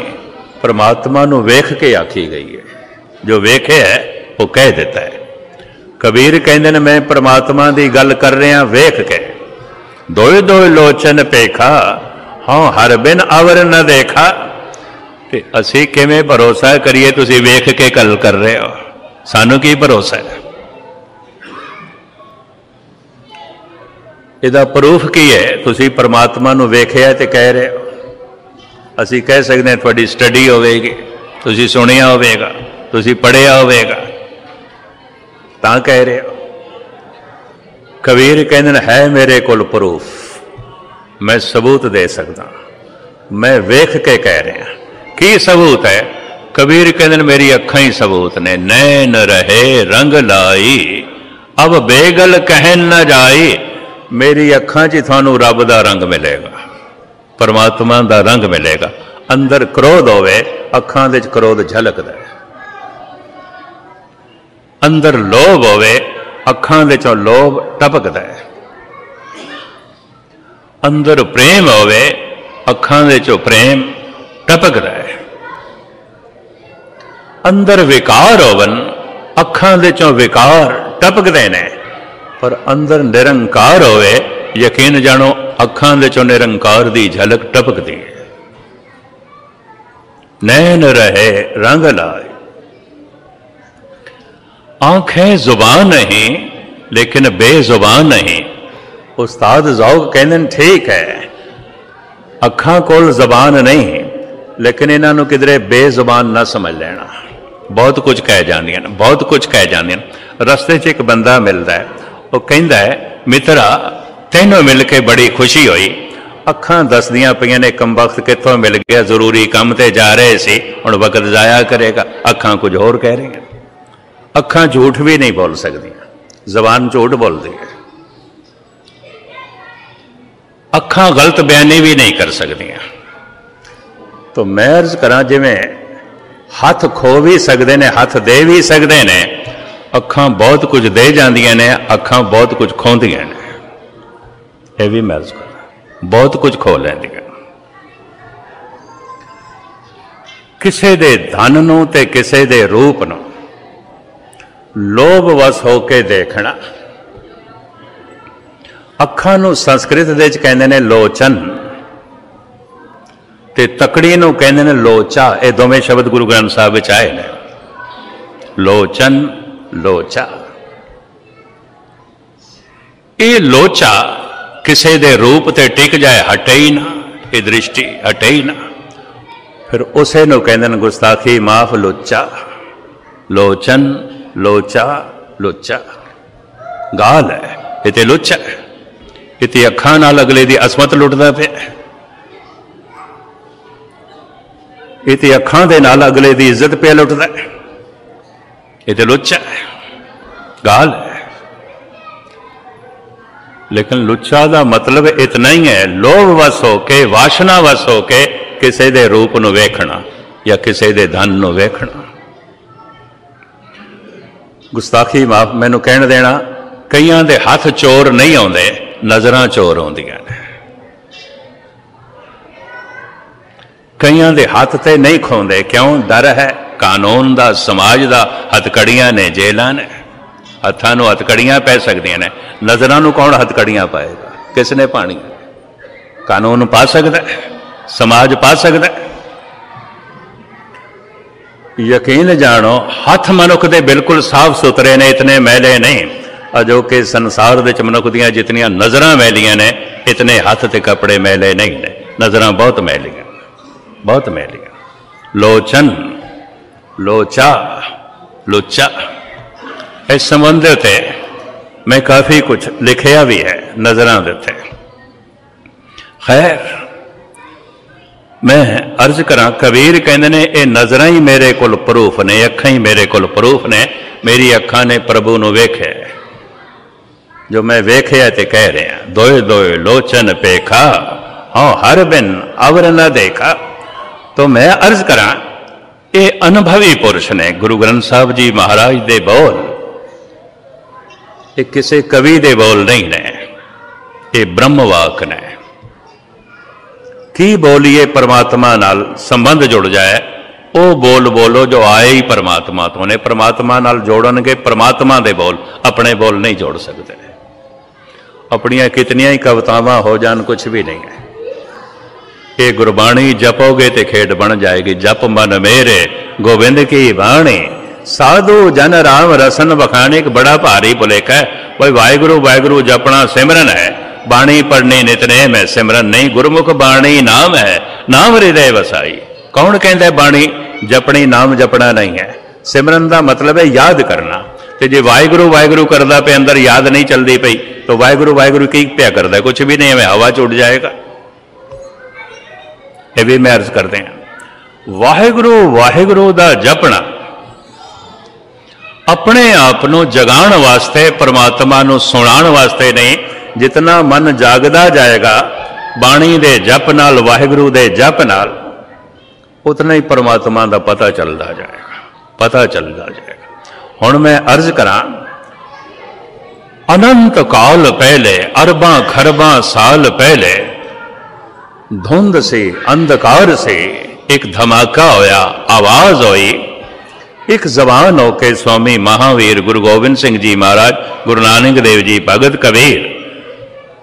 परमात्मा नूं वेख के आखी गई है। जो वेखे है वो कह देता है। कबीर कहते हैं, मैं परमात्मा की गल कर रहा वेख के। दोए दोए लोचन पेखा, हाँ हर बिन अवर न देखा। ते असी किवें भरोसा करिए, तुसी वेख के गल कर रहे हो, सानू की भरोसा है? इहदा प्रूफ की है? तुसी परमात्मा नूं वेखिया ते कह रहे हो। असी कह सकते हैं तुहाडी स्टडी होवेगी, तुसी सुनिया होवेगा, तुसी पढ़िया होवेगा, तां कह रहे हो। कबीर कहते है मेरे कोल प्रूफ, मैं सबूत दे सकता, मैं वेख के कह रहा। की सबूत है? कबीर कहते मेरी अखां ही सबूत ने। नैन रहे रंग लाई, अब बेगल कहन न जाई। मेरी अखां च थानू रब दा रंग मिलेगा, परमात्मा दा रंग मिलेगा। अंदर क्रोध होवे, अखां दे क्रोध झलकदा है। अंदर लोभ होवे, अखां दे चों लोभ टपकदा है। अंदर प्रेम होवे, अखां दे चों प्रेम टपकदा है। अंदर विकार होवन, अखां दे चों विकार टपकदे ने। पर अंदर निरंकार होवे, यकीन जानो अखां दे चों निरंकार दी झलक टपकदी है। नैन रहे रंग लाए। आंखें जुबान नहीं लेकिन बेजुबान नहीं। उस्ताद ज़ौक़ कहते ठीक है, अखां कोल जबान नहीं लेकिन इन्हां नूं किधरे बेजुबान ना समझ लेना। बहुत कुछ कह जांदियां, बहुत कुछ कह जांदियां। रस्ते च एक बंदा मिलता है, वो कहता है मित्रा तैनों मिल के बड़ी खुशी हुई। अखां दसदियां पईयां ने कम वक्त कित्थों मिल गया, जरूरी काम ते जा रहे सी, हुण वक्त जाया करेगा। अखां कुछ होर कह रही हैं। अखां झूठ भी नहीं बोल सकदियां, जबान झूठ बोलती है। अखां गलत बयानी भी नहीं कर सकदियां। तो मैं अर्ज करा, जिवें हथ खो भी सकते ने, हथ दे भी सकते ने, अखां बहुत कुछ दे जांदियां ने, अखां बहुत कुछ खोंदियां ने। यह भी मैं अर्ज करा, बहुत कुछ खो लैंदियां। किसे दे धन नूं ते किसे दे रूप नूं लोभ वस होके देखना। अखां नूं संस्कृत दे विच कहंदे ने लोचन ते तकड़ी नूं कहंदे ने लोचा। ये दोवें शब्द गुरु ग्रंथ साहिब विच आए ने, लोचन लोचा। ये लोचा किसी दे रूप ते टिक जाए हटे ही ना, ये दृष्टि हटे ही ना, फिर उसे नूं कहंदे ने गुस्ताखी माफ लोचा। लोचन लोचा लोचा गाल है, ये ते लोचा है। इतनी अखां नाल अगले दी असमत लुटदा पिया, इतनी अखां दे नाल अगले दी इज्जत पे लुटदा, ये ते लुच्चा है, गाल है। लेकिन लुच्चा दा मतलब इतना ही है, लोभ वस होके वासना वस होके किसी दे रूप नूं वेखना या किसी दे धन नूं वेखना। गुस्ताखी माफ मैनूं कहण देना, कईयां दे हथ चोर नहीं आउंदे, नज़रां चोर आउंदियां ने। कईयां दे हथ ते नहीं खोंदे, क्यों? डर है कानून दा, समाज दा। हथकड़ियां ने, जेलां ने, हत्थां नूं हथकड़ियां पै सकदियां ने, नज़रां नूं कौन हथकड़ियां पाएगा? किसने पानी? कानून पा सकदा, समाज पा सकदा। यकीन जानो हथ मनुख दे बिल्कुल साफ सुथरे ने, इतने मैले नहीं। अजो के संसार दे मनुख दियां जितनियां नज़रां मैलियां ने, इतने हथ ते कपड़े मैले नहीं ने। नज़रां बहुत मैलियां, बहुत मैलियां। लोचन लोचा लुच्चा, इस संबंध ते मैं काफ़ी कुछ लिखिया भी है नज़रां दे उत्ते। खैर मैं अर्ज करा, कबीर कहंदे ने ये नज़रां ही मेरे कोल प्रूफ ने, अखां ही मेरे कोल प्रूफ ने। मेरी अखां ने प्रभु नूं वेख्या, जो मैं वेख्या ते कह रहा। दोए दोए लोचन पेखा, हाँ हर बिन अवर न देखा। तो मैं अर्ज करा, ये अनुभवी पुरुष ने। गुरु ग्रंथ साहिब जी महाराज दे बोल ये किसी कवि दे बोल नहीं ने, ये ब्रह्मवाक ने। की बोलिए परमात्मा नाल संबंध जुड़ जाए, वो बोल बोलो जो आए ही परमात्मा तो ने। परमात्मा नाल जोड़नगे परमात्मा दे बोल, अपने बोल नहीं जोड़ सकते। अपनियां कितनियां ही कवितावां हो जान, कुछ भी नहीं है। ये गुरबाणी जपोगे तो खेड बन जाएगी। जप मन मेरे गोविंद की बाणी, साधु जन राम रसन बखाने। एक बड़ा भारी भुलेखा है, भाई वाहिगुरु वाहिगुरु जपना सिमरन है, बाणी पढ़नी नितनेम है, सिमरन नहीं। गुरमुख बाणी नाम है, नाम हृदय वसाई। कौन कहता है बाणी जपनी, नाम जपना नहीं है। सिमरन का मतलब है याद करना। तो जे वाहिगुरु वाहिगुरु करदा पे अंदर याद नहीं चलती पई, तो वाहिगुरु वाहिगुरु की पिया करदा? कुछ भी नहीं है, हवा च उड़ जाएगा। ये भी मैं अर्ज करते हैं, वाहिगुरु वाहिगुरु दा जपना अपने आप नूं जगाण वास्ते, परमात्मा नूं सुणाण वास्ते नहीं। जितना मन जागदा जाएगा बाणी दे जप नाल, वाहिगुरु दे जप नाल, उतना ही परमात्मा दा पता चलता जाएगा, पता चलता जाएगा। हुण मैं अर्ज करा, अनंत काल पहले, अरबां खरबां साल पहले, धुंध से अंधकार से एक धमाका होया, आवाज हुई। एक जबान होके स्वामी महावीर गुरु गोबिंद सिंह जी महाराज, गुरु नानक देव जी, भगत कबीर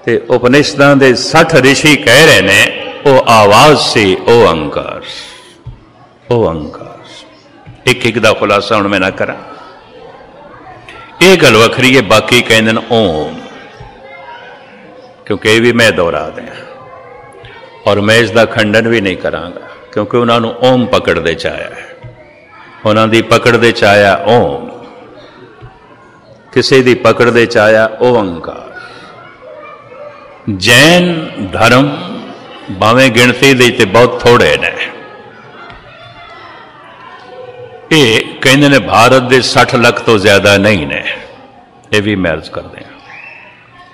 ते उपनिषदां दे 60 ऋषि कह रहे ने, ओ आवाज से ओ अंकार, ओ अंकार। एक एक दा खुलासा हुण मैं ना करा, ये गल वखरी है। बाकी कहंदे ने ओम, क्योंकि ये भी मैं दोहरा दें, और मैं इसका खंडन भी नहीं करांगा, क्योंकि उन्होंने ओम पकड़ दे चाया है। उन्होंने पकड़ दे चाया ओम, किसी दी पकड़ दे चाया ओंकार। जैन धर्म भावें गिणती दे ते बहुत थोड़े ने, ये कहते ने भारत के 60 लाख तो ज्यादा नहीं ने। ये भी मैं अर्ज कर दें,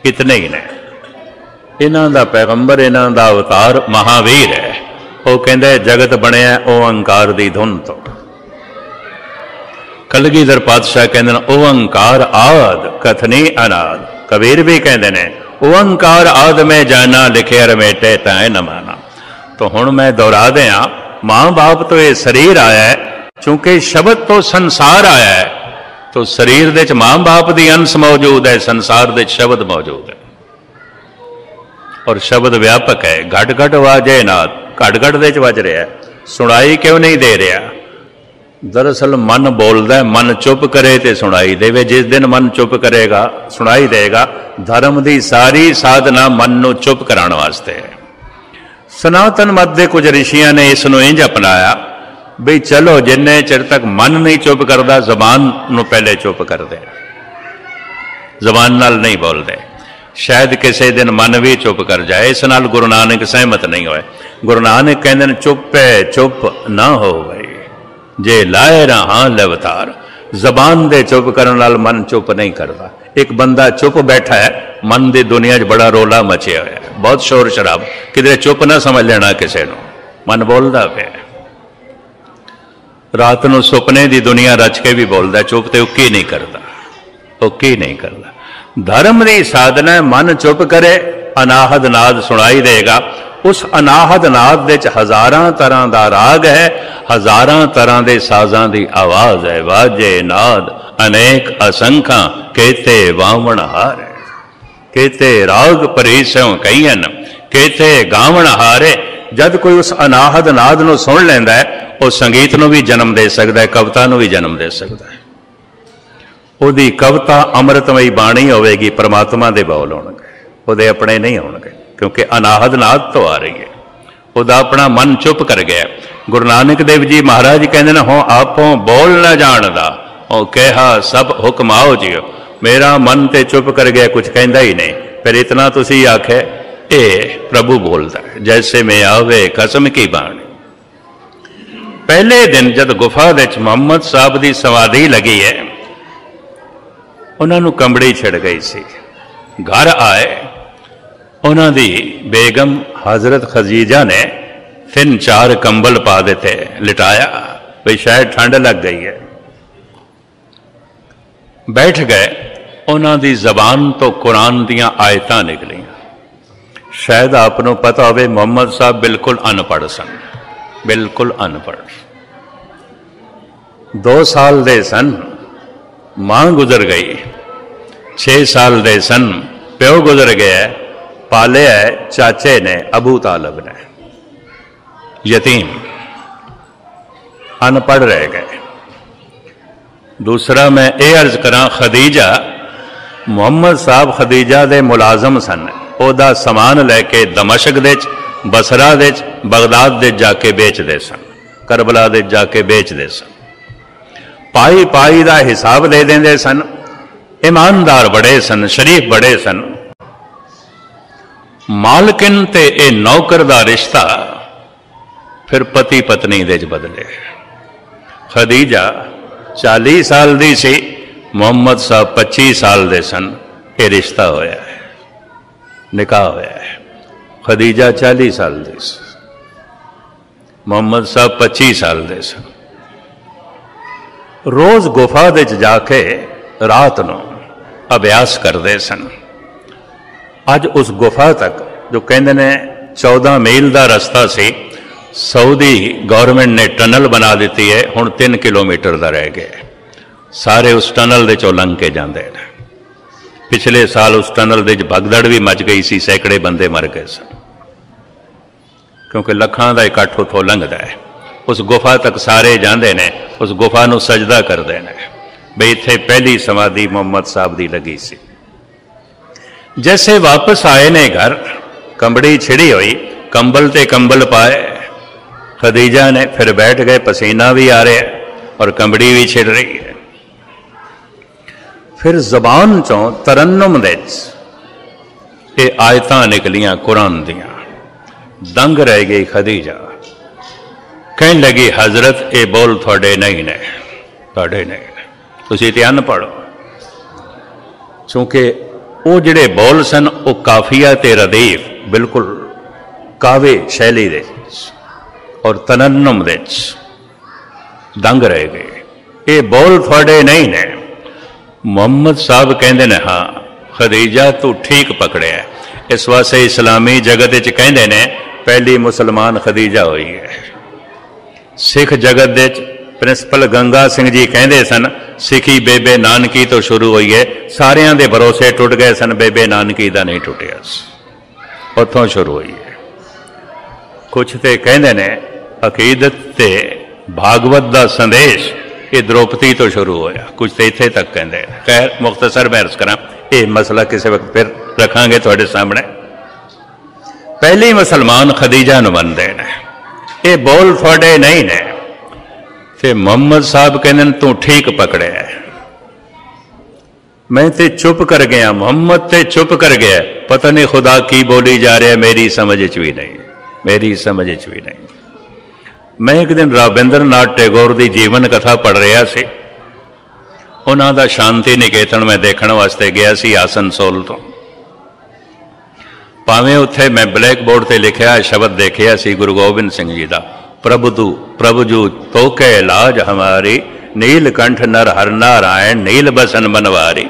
इतने ही ने। इन्हां दा पैगंबर, इन्हां दा अवतार महावीर है। वो कहते जगत बनया ओंकार दी धुन तो। कलगीधर पातशाह कहते हैं ओंकार आद कथनी अनाद। कबीर भी कहते हैं ओंकार आद में जाना, लिखे रमेटे तय न माना। तो हुण मैं दोहरा दें, मां बाप तो ये शरीर आया है, चूंकि शब्द तो संसार आया है, तो शरीर दे च मां बाप दी अंश मौजूद है, संसार दे शब्द मौजूद है और शब्द व्यापक है। घट घट वाजे नाद, घट घट दे च वज रहा है, सुनाई क्यों नहीं दे रहा? दरअसल मन बोलता है, मन चुप करे तो सुनाई देवे। जिस दिन मन चुप करेगा सुनाई देगा। धर्म की सारी साधना मन को चुप कराने वास्ते है। सनातन मत के कुछ ऋषियों ने इसनों इंज अपनाया भी चलो जिन्ने चिर तक मन नहीं चुप करता जबान नूं पहले चुप कर दे, जबान नाल नहीं बोलते। शायद किसी दिन मन भी चुप कर जाए। इस नाल गुरु नानक सहमत नहीं होए। गुरु नानक कहते चुप है चुप ना हो गई जे लाए रहा लवतार। जबान दे चुप करने नाल मन चुप नहीं करता। एक बंदा चुप बैठा है, मन की दुनिया च बड़ा रोला मचिया होया है, बहुत शोर शराब, किधरे चुप ना समझ लेना किसी को, मन बोलता पे। रात को सुपने की दुनिया रच के भी बोलता, चुप तो उकी नहीं करता, उकी नहीं करता। धर्म की साधना मन चुप करे, अनाहद नाद सुनाई देगा। उस अनाहद नाद विच हजारां तरह का राग है, हजारां तरह के साजां की आवाज है। वाजे नाद अनेक असंख्या केते वावण हारे, केते राग परीसों कईन, केते गावण हारे। जब कोई उस अनाहद नाद नूं सुन लैंदा है, वो संगीत नूं भी जन्म दे सकता है, कविता नूं भी जन्म दे सकता है। ਉਹਦੀ कविता अमृतमयी बाणी होगी, परमात्मा के बोल होणगे, ਉਹਦੇ अपने नहीं होणगे, क्योंकि अनाहद नाद तो आ रही है। ਉਹਦਾ अपना मन चुप कर गया। गुरु नानक देव जी महाराज कहते हैं, हो आपों बोल न जानदा, ਉਹ कहा सब हुक्म आओ जियो। मेरा मन तो चुप कर गया, कुछ कहता ही नहीं। फिर इतना तुसी आखे ए प्रभु बोलता है, जैसे में आवे कसम की बाणी। पहले दिन जब गुफा विच मुहम्मद साहब की समाधि लगी है, उन्होंने कंबड़ी छिड़ गई सी। घर आए, उन्होंने बेगम हजरत खदीजा ने 3-4 कंबल पा दिते, लिटाया भाई शायद ठंड लग गई है। बैठ गए। उन्होंने जबान तो कुरान दियां आयतां निकलियां। शायद आपको पता हो मुहम्मद साहब बिल्कुल अनपढ़ सन, बिल्कुल अनपढ़। 2 साल दे सन, मां गुजर गई। 6 साल दे सन, प्यो गुजर गया। पाले है चाचे ने, अबू तालब ने, यतीम, अनपढ़ रह गए। दूसरा मैं ये अर्ज करा, खदीजा, मुहम्मद साहब खदीजा दे मुलाजम सन। ओदा समान लैके दमशक दे, बसरा दे, बगदाद दे जाके बेचते सन, करबला दे जाके बेचते सन। पाई पाई का हिसाब दे देंदे सन। ईमानदार बड़े सन, शरीफ बड़े सन। मालकिन ते ए नौकर का रिश्ता फिर पति पत्नी दे बदले। खदीजा 40 साल दी सी, मुहम्मद साहब 25 साल दे सन। ये रिश्ता होया है, निकाह होया है। खदीजा 40 साल दी सी, मुहम्मद साहब 25 साल दे सन। रोज गुफा दे जाके रात को अभ्यास करते सन। अज उस गुफा तक जो कहते ने 14 मील का रस्ता सी, सऊदी गौरमेंट ने टनल बना दी है। हुण 3 किलोमीटर का रह गया। सारे उस टनल दे चों लंघ के जाते हैं। पिछले साल उस टनल दे भगदड़ भी मच गई सी, सैकड़े बंदे मर गए सन, क्योंकि लखां का इकट्ठ उथों लंघदा है। उस गुफा तक सारे जाते हैं, उस गुफा नूं सजदा करते हैं बई इत्थे पहली समाधि मुहम्मद साहब की लगी सी। जैसे वापस आए ने घर, कंबड़ी छिड़ी हुई, कंबल ते कंबल पाए। खदीजा ने फिर बैठ गए, पसीना भी आ रहा है और कंबड़ी भी छिड़ रही है। फिर जबान चों तरन्नुम दे ये आयतां निकलियां कुरान दियां। दंग रह गई खदीजा, कहने लगी हजरत ये बोल थोड़े नहीं ने, थोड़े नहीं ने, तुसीं ते अनपढ़। क्योंकि वो जिहड़े बोल सन वो काफिया ते रदीफ बिल्कुल कावे शैली दे और तरन्नुम दे दंग रह गए। ये बोल थोड़े नहीं ने। मुहम्मद साहब कहते ने हाँ खदीजा तू ठीक पकड़िया। इस वास्ते इस्लामी जगत च कहते ने पहली मुसलमान खदीजा हुई है। सिख जगत प्रिंसिपल गंगा सिंह जी कहते सन, सिखी बेबे नानकी तो शुरू हुई है, सारियां दे भरोसे टुट गए सन, बेबे नानकी दा नहीं टुटिया, उत्थों शुरू हुई है। कुछ तो कहते ने अकीदत ते भागवत दा संदेश ये द्रौपदी तो शुरू होया, कुछ तो इत्थे तक कहते हैं। खैर मुख्तसर मैं अर्ज करा, ये मसला किसी वक्त फिर रखांगे तुहाडे सामने। पहली मुसलमान खदीजा नूं मनदे ने, ये बोल थोड़े नहीं ने। ते मुहम्मद साहब कहते तू ठीक पकड़े, मैं ते चुप कर गया, मुहम्मद ते चुप कर गया, पता नहीं खुदा की बोली जा रहा, मेरी समझ च भी नहीं, मेरी समझ च भी नहीं। मैं एक दिन रविंद्र नाथ टैगोर की जीवन कथा पढ़ रहा सी, उन्हों का शांति निकेतन मैं देखने वास्ते गया सी आसनसोल तो। भावें उत्थे मैं ब्लैक बोर्ड पर लिखा शब्द देखिया सी गुरु गोबिंद सिंह जी का, प्रभु जू तोके लाज हमारी, नीलकंठ नर हर नारायण, नील बसन बनवारी।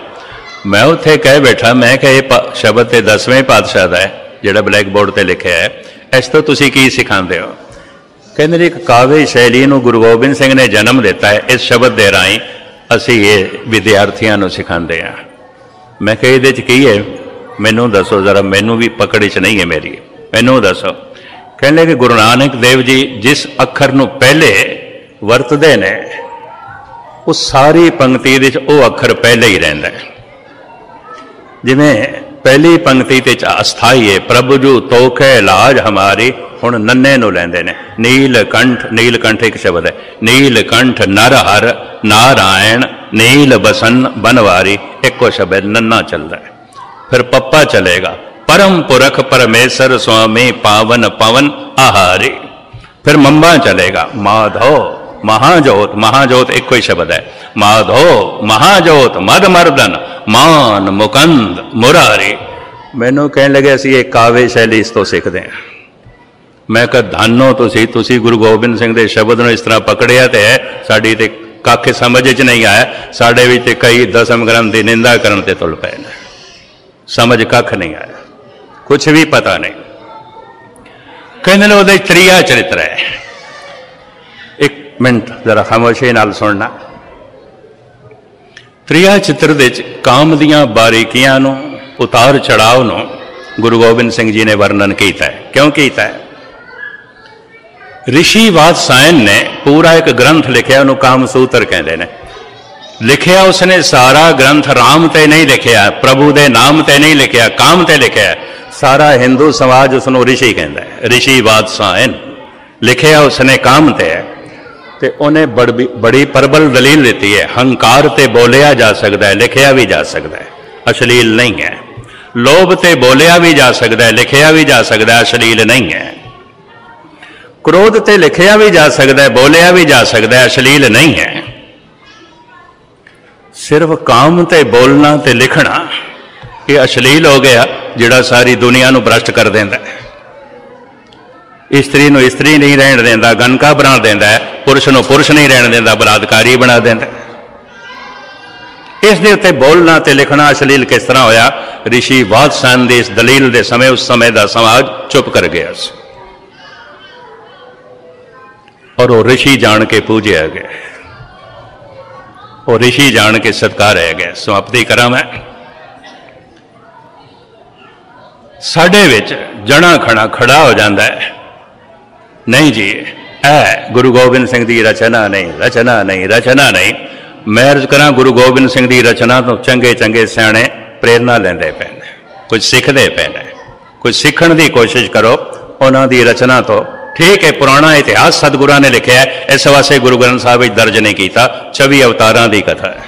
मैं उत्थे कह बैठा, मैं कह शब्द तो 10वें पातशाह का है जोड़ा ब्लैक बोर्ड पर लिखा है, इस तो तुसी की सिखाते हो? कहते एक काव्य शैली नूं गुरु गोबिंद सिंह ने जन्म दिता है, इस शब्द के राही असी ये विद्यार्थियों को सिखाते हैं। मैं कह ये की है, मैनू दसो जरा, मैनू भी पकड़ च नहीं है मेरी, मैनू दसो। कहने कि गुरु नानक देव जी जिस अखर नूं पहले वरतते ने, उस सारी पंक्ति दे वो अखर पहले ही रहिंदा है। जिवें पहली पंक्ति ते अस्थाई है, प्रभु जू तोखे लाज हमारी, हुण नन्ने नूं लैंदे ने, नीलकंठ, नीलकंठ एक शब्द है, नीलकंठ नर हर नारायण, नील बसन बनवारी, एको शब्द नन्ना चलता है। फिर पप्पा चलेगा, परम पुरख परमेश्वर स्वामी पावन पवन आहारी। फिर मम्मा चलेगा, माधो महाजोत, महाजोत एक ही शब्द है, माधो महाजोत मद मर्दन मान मुकंद मुरारी। मैनू कहने लगे असी एक काव्य शैली इस तो सीखते हैं। मैं कहा धानो तुसी गुरु गोबिंद सिंह के शब्द में इस तरह पकड़िया तो है, साड़ी ते कख समझ च नहीं आया, साढ़े भी कई दसम ग्रंथ की निंदा करने ते तुल पे, समझ कख नहीं आया, कुछ भी पता नहीं। कहने वो त्रीया चरित्र है, एक मिनट जरा खामोशी नाल सुनना। त्रीया चित्र दे काम दियां बारीकियां नूं, उतार चढ़ाव नूं गुरु गोबिंद सिंह जी ने वर्णन किया है। क्यों किया है? ऋषि वात्सायन ने पूरा एक ग्रंथ लिखा, उन्होंने कामसूत्र कहते हैं। लिखिया उसने सारा ग्रंथ राम ते नहीं लिखिया, प्रभु दे नाम ते नहीं लिखिया, काम ते लिखिया। सारा हिंदू समाज उसनों ऋषि कहता है, ऋषि वात्सायन। लिखिया उसने काम ते है, ते उन्हें बड़ी प्रबल दलील देती है, हंकार ते बोलिया जा सकता है, लिखिया भी जा सकता है, अश्लील नहीं है। लोभ ते बोलिया भी जा सकता है, लिखिया भी जा सकता है, अश्लील नहीं है। क्रोध ते लिखिया भी जा सकता है, बोलिया भी जा सकता है, अश्लील नहीं है। सिर्फ काम ते बोलना ते लिखना ये अश्लील हो गया, जिहड़ा सारी दुनिया नूं भ्रष्ट कर देंदा है। स्त्री नूं स्त्री नहीं रहन देंदा, गणका बना देंदा है, पुरुष नूं पुरुष नहीं रहन देंदा, बलात्कारी बना देंदा। इस दे उत्ते बोलना ते लिखना अश्लील किस तरह होया? ऋषि वात्सायन दी इस दलील दे समय उस समय दा समाज चुप कर गया और वो ऋषि जान के पूजिया गया, और ऋषि जान के सत्कारिया गया। समाप्ति करा मैं। साडे विच जना खड़ा खड़ा हो जाता है, नहीं जी ऐ गुरु गोबिंद सिंह की रचना नहीं, रचना नहीं, रचना नहीं। मैं अर्ज करा, गुरु गोबिंद सिंह की रचना तो चंगे चंगे सियाणे प्रेरणा लेंदे पे ने, कुछ सीखते पे ने, कुछ सीखण की कोशिश करो उन्हों की रचना तो। ठीक है, पुराना इतिहास सतगुरां ने लिखा है, इस वास्ते गुरु ग्रंथ साहब दर्ज नहीं किया। 24 अवतारां की कथा है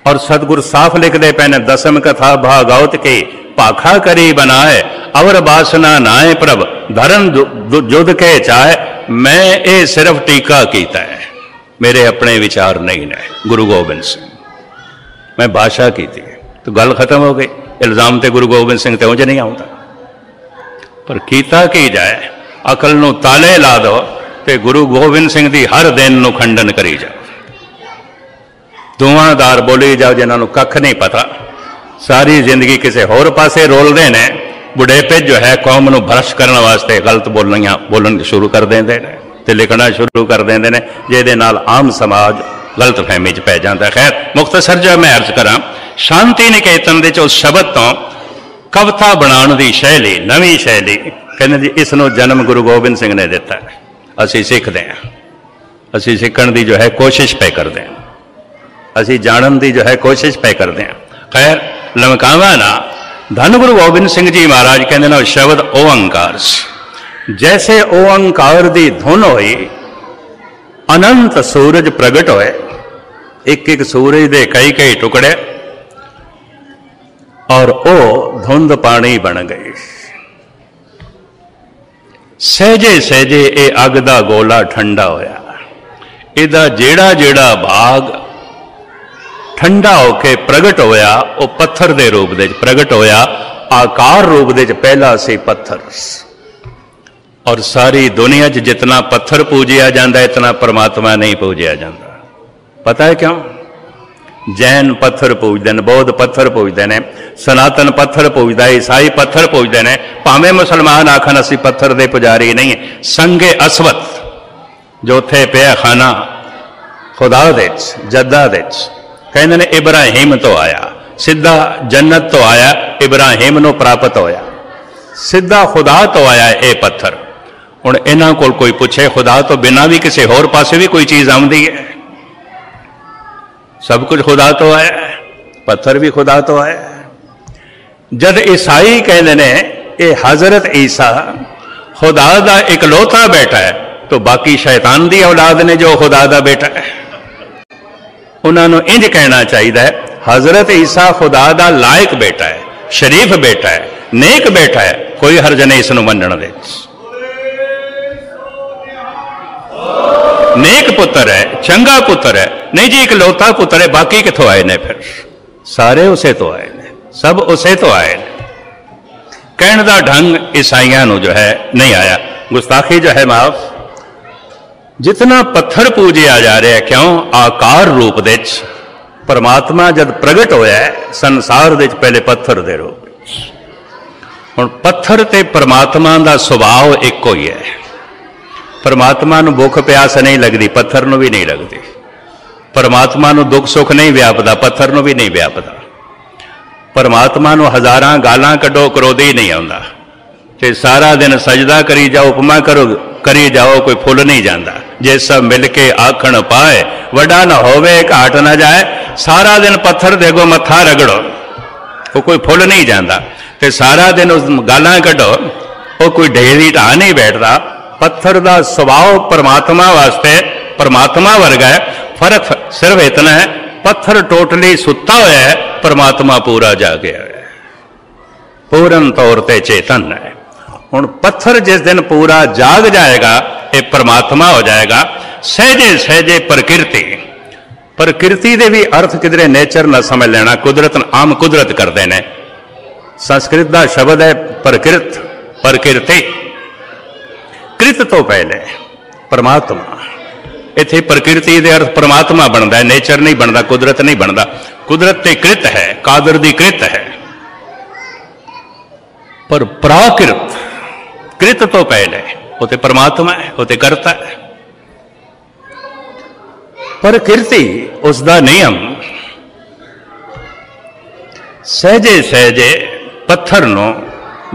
और सतगुरु साफ लिखते पे ने, दसम कथा भागवत की पाखा करी बनाए, अवर बासना नाए प्रभ धरन जुद के चाहे। मैं ये सिर्फ टीका किया है, मेरे अपने विचार नहीं ने। गुरु गोबिंद सिंह मैं भाषा की थी तो गल खत्म हो गई। इल्जाम तो गुरु गोबिंद सिंह तो उंज नहीं आता, पर कीता की जाए, अकल नूं ताले ला दो तो गुरु गोबिंद सिंह की हर दिन नूं खंडन करी जाओ। धुआंधार बोली जाओ जिन्होंने कख नहीं पता, सारी जिंदगी किसी होर पासे रोलते ने, बुढ़ेपे जो है कौम नूं भ्रष्ट करने वास्ते गलत बोलना बोलन शुरू कर देंगे। तो लिखना शुरू कर देंगे ने, जिहदे नाल आम समाज गलत फहमी च पै जाता। खैर मुख्तसर जो मैं अर्ज करा, शांति निकेतन दे उस शब्द तो कविता बनाने की शैली, नवी शैली, कहते जी इसनों जन्म गुरु गोबिंद सिंह ने दिता है। असी सीखते हैं, असी सीखण की जो है कोशिश पे करते हैं, असी जानन की जो है कोशिश पे करते हैं। खैर लमकावा ना, धन गुरु गोबिंद सिंह जी महाराज कहते ना शब्द ओंकार, जैसे ओंकार की धुन हुई अनंत सूरज प्रगट होए, एक एक सूरज के कई कई टुकड़े, और ओ धुंध पानी बन गई। सहजे सहजे ये अग दा गोला ठंडा होया, इहदा जेड़ा जेड़ा भाग ठंडा होके प्रगट होया वो पत्थर दे रूप दे प्रगट होया, आकार रूप दे पहला सी पत्थर। और सारी दुनिया च जितना पत्थर पूजिया जाता इतना परमात्मा नहीं पूजिया जाता। पता है क्यों? जैन पत्थर पूजते हैं, बौद्ध पत्थर पूजते हैं, सनातन पत्थर पूजता है, ईसाई पत्थर पूजते हैं, भावें मुसलमान आखन असी पत्थर दे पुजारी नहीं है। संगे अस्वत जो थे पिया खाना खुदा दे जद्दा दे, कहते ने इब्राहिम तो आया, सीधा जन्नत तो आया, इब्राहिम नो प्राप्त होया, सीधा खुदा तो आया ये पत्थर। हुण इन्हां कोल कोई पूछे खुदा तो बिना भी किसी होर पासे भी कोई चीज़ आउंदी है? सब कुछ खुदा तो है, पत्थर भी खुदा तो है। जद ईसाई कहते ने ये हजरत ईसा खुदा दा इकलौता बेटा है, तो बाकी शैतान दी औलाद ने जो खुदा दा बेटा है, उन्होंने इंज कहना चाहिए है हजरत ईसा खुदा दा लायक बेटा है, शरीफ बेटा है, नेक बेटा है, कोई हर्ज नहीं इसनूं मनण दे। नेक पुत्र है, चंगा पुत्र है, नहीं जी इकलौता पुत्र है, बाकी कितों आए ने? फिर सारे उसे तो आए ने, सब उसे तो आए ने। कहने का ढंग ईसाइयां नूं जो है नहीं आया, गुस्ताखी जो है माफ। जितना पत्थर पूजिया जा रहा है, क्यों? आकार रूप दे परमात्मा जब प्रगट होया है संसार दे पहले पत्थर दे रूप। हुण पत्थर ते परमात्मा का सुभाव एको ही है। परमात्मा नूं भुख प्यास नहीं लगती, पत्थर नूं भी नहीं लगती। परमात्मा नूं दुख सुख नहीं व्यापदा, पत्थर नूं भी नहीं व्यापदा। परमात्मा नूं हज़ारां गालां कड्डो क्रोधी नहीं आउंदा, ते सारा दिन सजदा करी जाओ, उपमा करो करी जाओ, कोई फुल नहीं जाता। जे सब मिलके आखण पाए, वड्डा न होवे घाट न जाए। सारा दिन पत्थर देगो मत्था रगड़ो, वो कोई फुल नहीं जाता। ते सारा दिन उस गालां कड्डो, वो कोई ढेरी ढा नहीं बैठता। पत्थर का सुभाव परमात्मा वास्ते परमात्मा वर्गा है। फर्क सिर्फ इतना है, पत्थर टोटली सुता हुआ है, परमात्मा पूरा जागया है, पूर्ण तौर पर चेतन है। हुण पत्थर जिस दिन पूरा जाग जाएगा, ये परमात्मा हो जाएगा। सहजे सहजे प्रकृति, प्रकृति के भी अर्थ किधरे नेचर न समझ लेना, कुदरत आम कुदरत करते हैं। संस्कृत का शब्द है प्रकृत, प्रकृति। कृत तो पहले परमात्मा, इत्थे प्रकृति के अर्थ परमात्मा बनता है, नेचर नहीं बनता, कुदरत नहीं बनता। कुदरत ते कृत है, कादर दी कृत है, पर प्राकृत कृत तो पहले वो तो परमात्मा है, वो तो करता है। प्रकृति उसका नियम सहजे सहजे पत्थर नो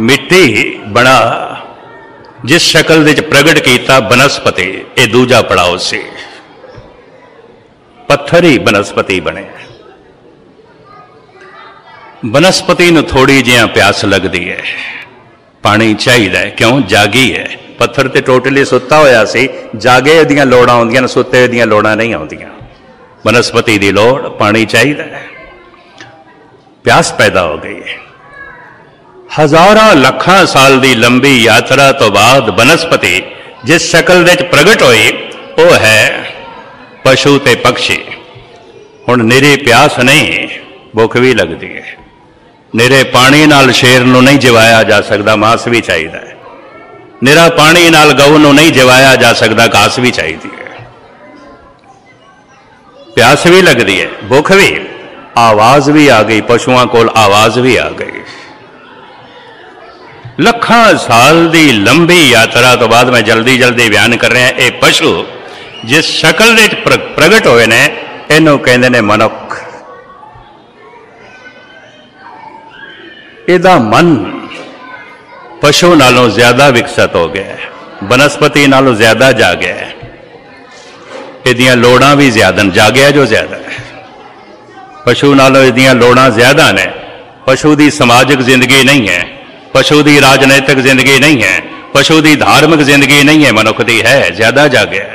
मिट्टी बना, जिस शक्ल दे प्रगट किया बनस्पति, ये दूजा पड़ाव से पत्थर ही बनस्पति बने। बनस्पति नूं थोड़ी जिहा प्यास लगती है, पानी चाहिए, क्यों? जागी है। पत्थर तो टोटली सुता होया सी, जागे दियां लोड़ां आउंदियां, सुते दियां लोड़ां नहीं आउंदियां। बनस्पति की लोड़ पानी चाहिए, प्यास पैदा हो गई है। हजारां लखां साल की लंबी यात्रा तो बाद बनस्पति जिस शक्ल दे प्रगट हुई, वो है पशु ते पक्षी। हुण निरी प्यास नहीं, भुख भी लगती है। निरे पानी नाल शेर नूं नहीं जिवाया जा सकता, मांस भी चाहिए। निरा पानी नाल गऊ नूं नहीं जिवाया जा सकता, घास भी चाहिए है। प्यास भी लगती है, भुख भी, आवाज भी आ गई, पशुओं को आवाज भी आ गई। ਲੱਖਾਂ ਸਾਲ ਦੀ ਲੰਬੀ ਯਾਤਰਾ ਤੋਂ ਬਾਅਦ मैं जल्दी जल्दी बयान कर रहा ये पशु जिस शक्ल ਦੇ प्रगट ਹੋਏ ਨੇ ਇਹਨੂੰ ਕਹਿੰਦੇ ਨੇ ਮਨੁੱਖ। ਇਹਦਾ ਮਨ ਪਸ਼ੂ ਨਾਲੋਂ ਜ਼ਿਆਦਾ ਵਿਕਸਿਤ ਹੋ ਗਿਆ, ਬਨਸਪਤੀ ਨਾਲੋਂ ਜ਼ਿਆਦਾ ਜਾਗਿਆ ਹੈ, ਇਹਦੀਆਂ ਲੋੜਾਂ ਵੀ ਜ਼ਿਆਦਾ, ਜਾਗਿਆ ਜੋ ਜ਼ਿਆਦਾ ਹੈ। ਪਸ਼ੂ ਨਾਲੋਂ ਇਹਦੀਆਂ ਲੋੜਾਂ ਜ਼ਿਆਦਾ ਨੇ। ਪਸ਼ੂ ਦੀ ਸਮਾਜਿਕ ਜ਼ਿੰਦਗੀ ਨਹੀਂ ਹੈ, ਪਸ਼ੂ ਦੀ ਰਾਜਨੀਤਿਕ ਜ਼ਿੰਦਗੀ ਨਹੀਂ ਹੈ, ਪਸ਼ੂ ਦੀ ਧਾਰਮਿਕ ਜ਼ਿੰਦਗੀ ਨਹੀਂ ਹੈ, ਮਨੁੱਖ ਦੀ ਹੈ। ਜ਼ਿਆਦਾ ਜਾਗਿਆ,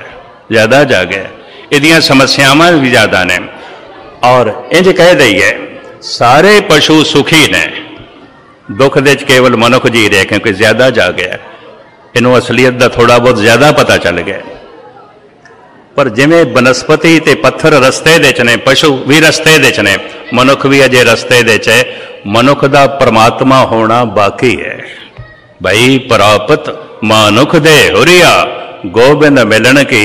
ਜ਼ਿਆਦਾ ਜਾਗਿਆ, ਇਹਦੀਆਂ ਸਮੱਸਿਆਵਾਂ ਵੀ ਜ਼ਿਆਦਾ ਨੇ। ਔਰ ਇੰਜ ਕਹਿ ਦਈਏ ਸਾਰੇ ਪਸ਼ੂ ਸੁਖੀ ਨੇ, ਦੁੱਖ ਦੇ 'ਚ ਕੇਵਲ ਮਨੁੱਖ ਜੀ ਰਿਹਾ ਕਿਉਂਕਿ ਜ਼ਿਆਦਾ ਜਾਗਿਆ, ਇਹਨੂੰ ਅਸਲੀਅਤ ਦਾ ਥੋੜ੍ਹਾ ਬਹੁਤ ਜ਼ਿਆਦਾ ਪਤਾ ਚੱਲ ਗਿਆ। ਪਰ ਜਿਵੇਂ ਬਨਸਪਤੀ ਤੇ ਪੱਥਰ ਰਸਤੇ ਦੇ 'ਚ ਨੇ, ਪਸ਼ੂ ਵੀ ਰਸਤੇ ਦੇ 'ਚ ਨੇ, ਮਨੁੱਖ ਵੀ ਅਜੇ ਰਸਤੇ ਦੇ 'ਚ ਹੈ। ਮਨੁੱਖ ਦਾ ਪਰਮਾਤਮਾ ਹੋਣਾ ਬਾਕੀ ਹੈ। ਭਈ ਪ੍ਰਾਪਤ ਮਾਨੁਖ ਦੇ ਹੁਰੀਆ, ਗੋਬਿੰਦ ਮਿਲਣ ਕੀ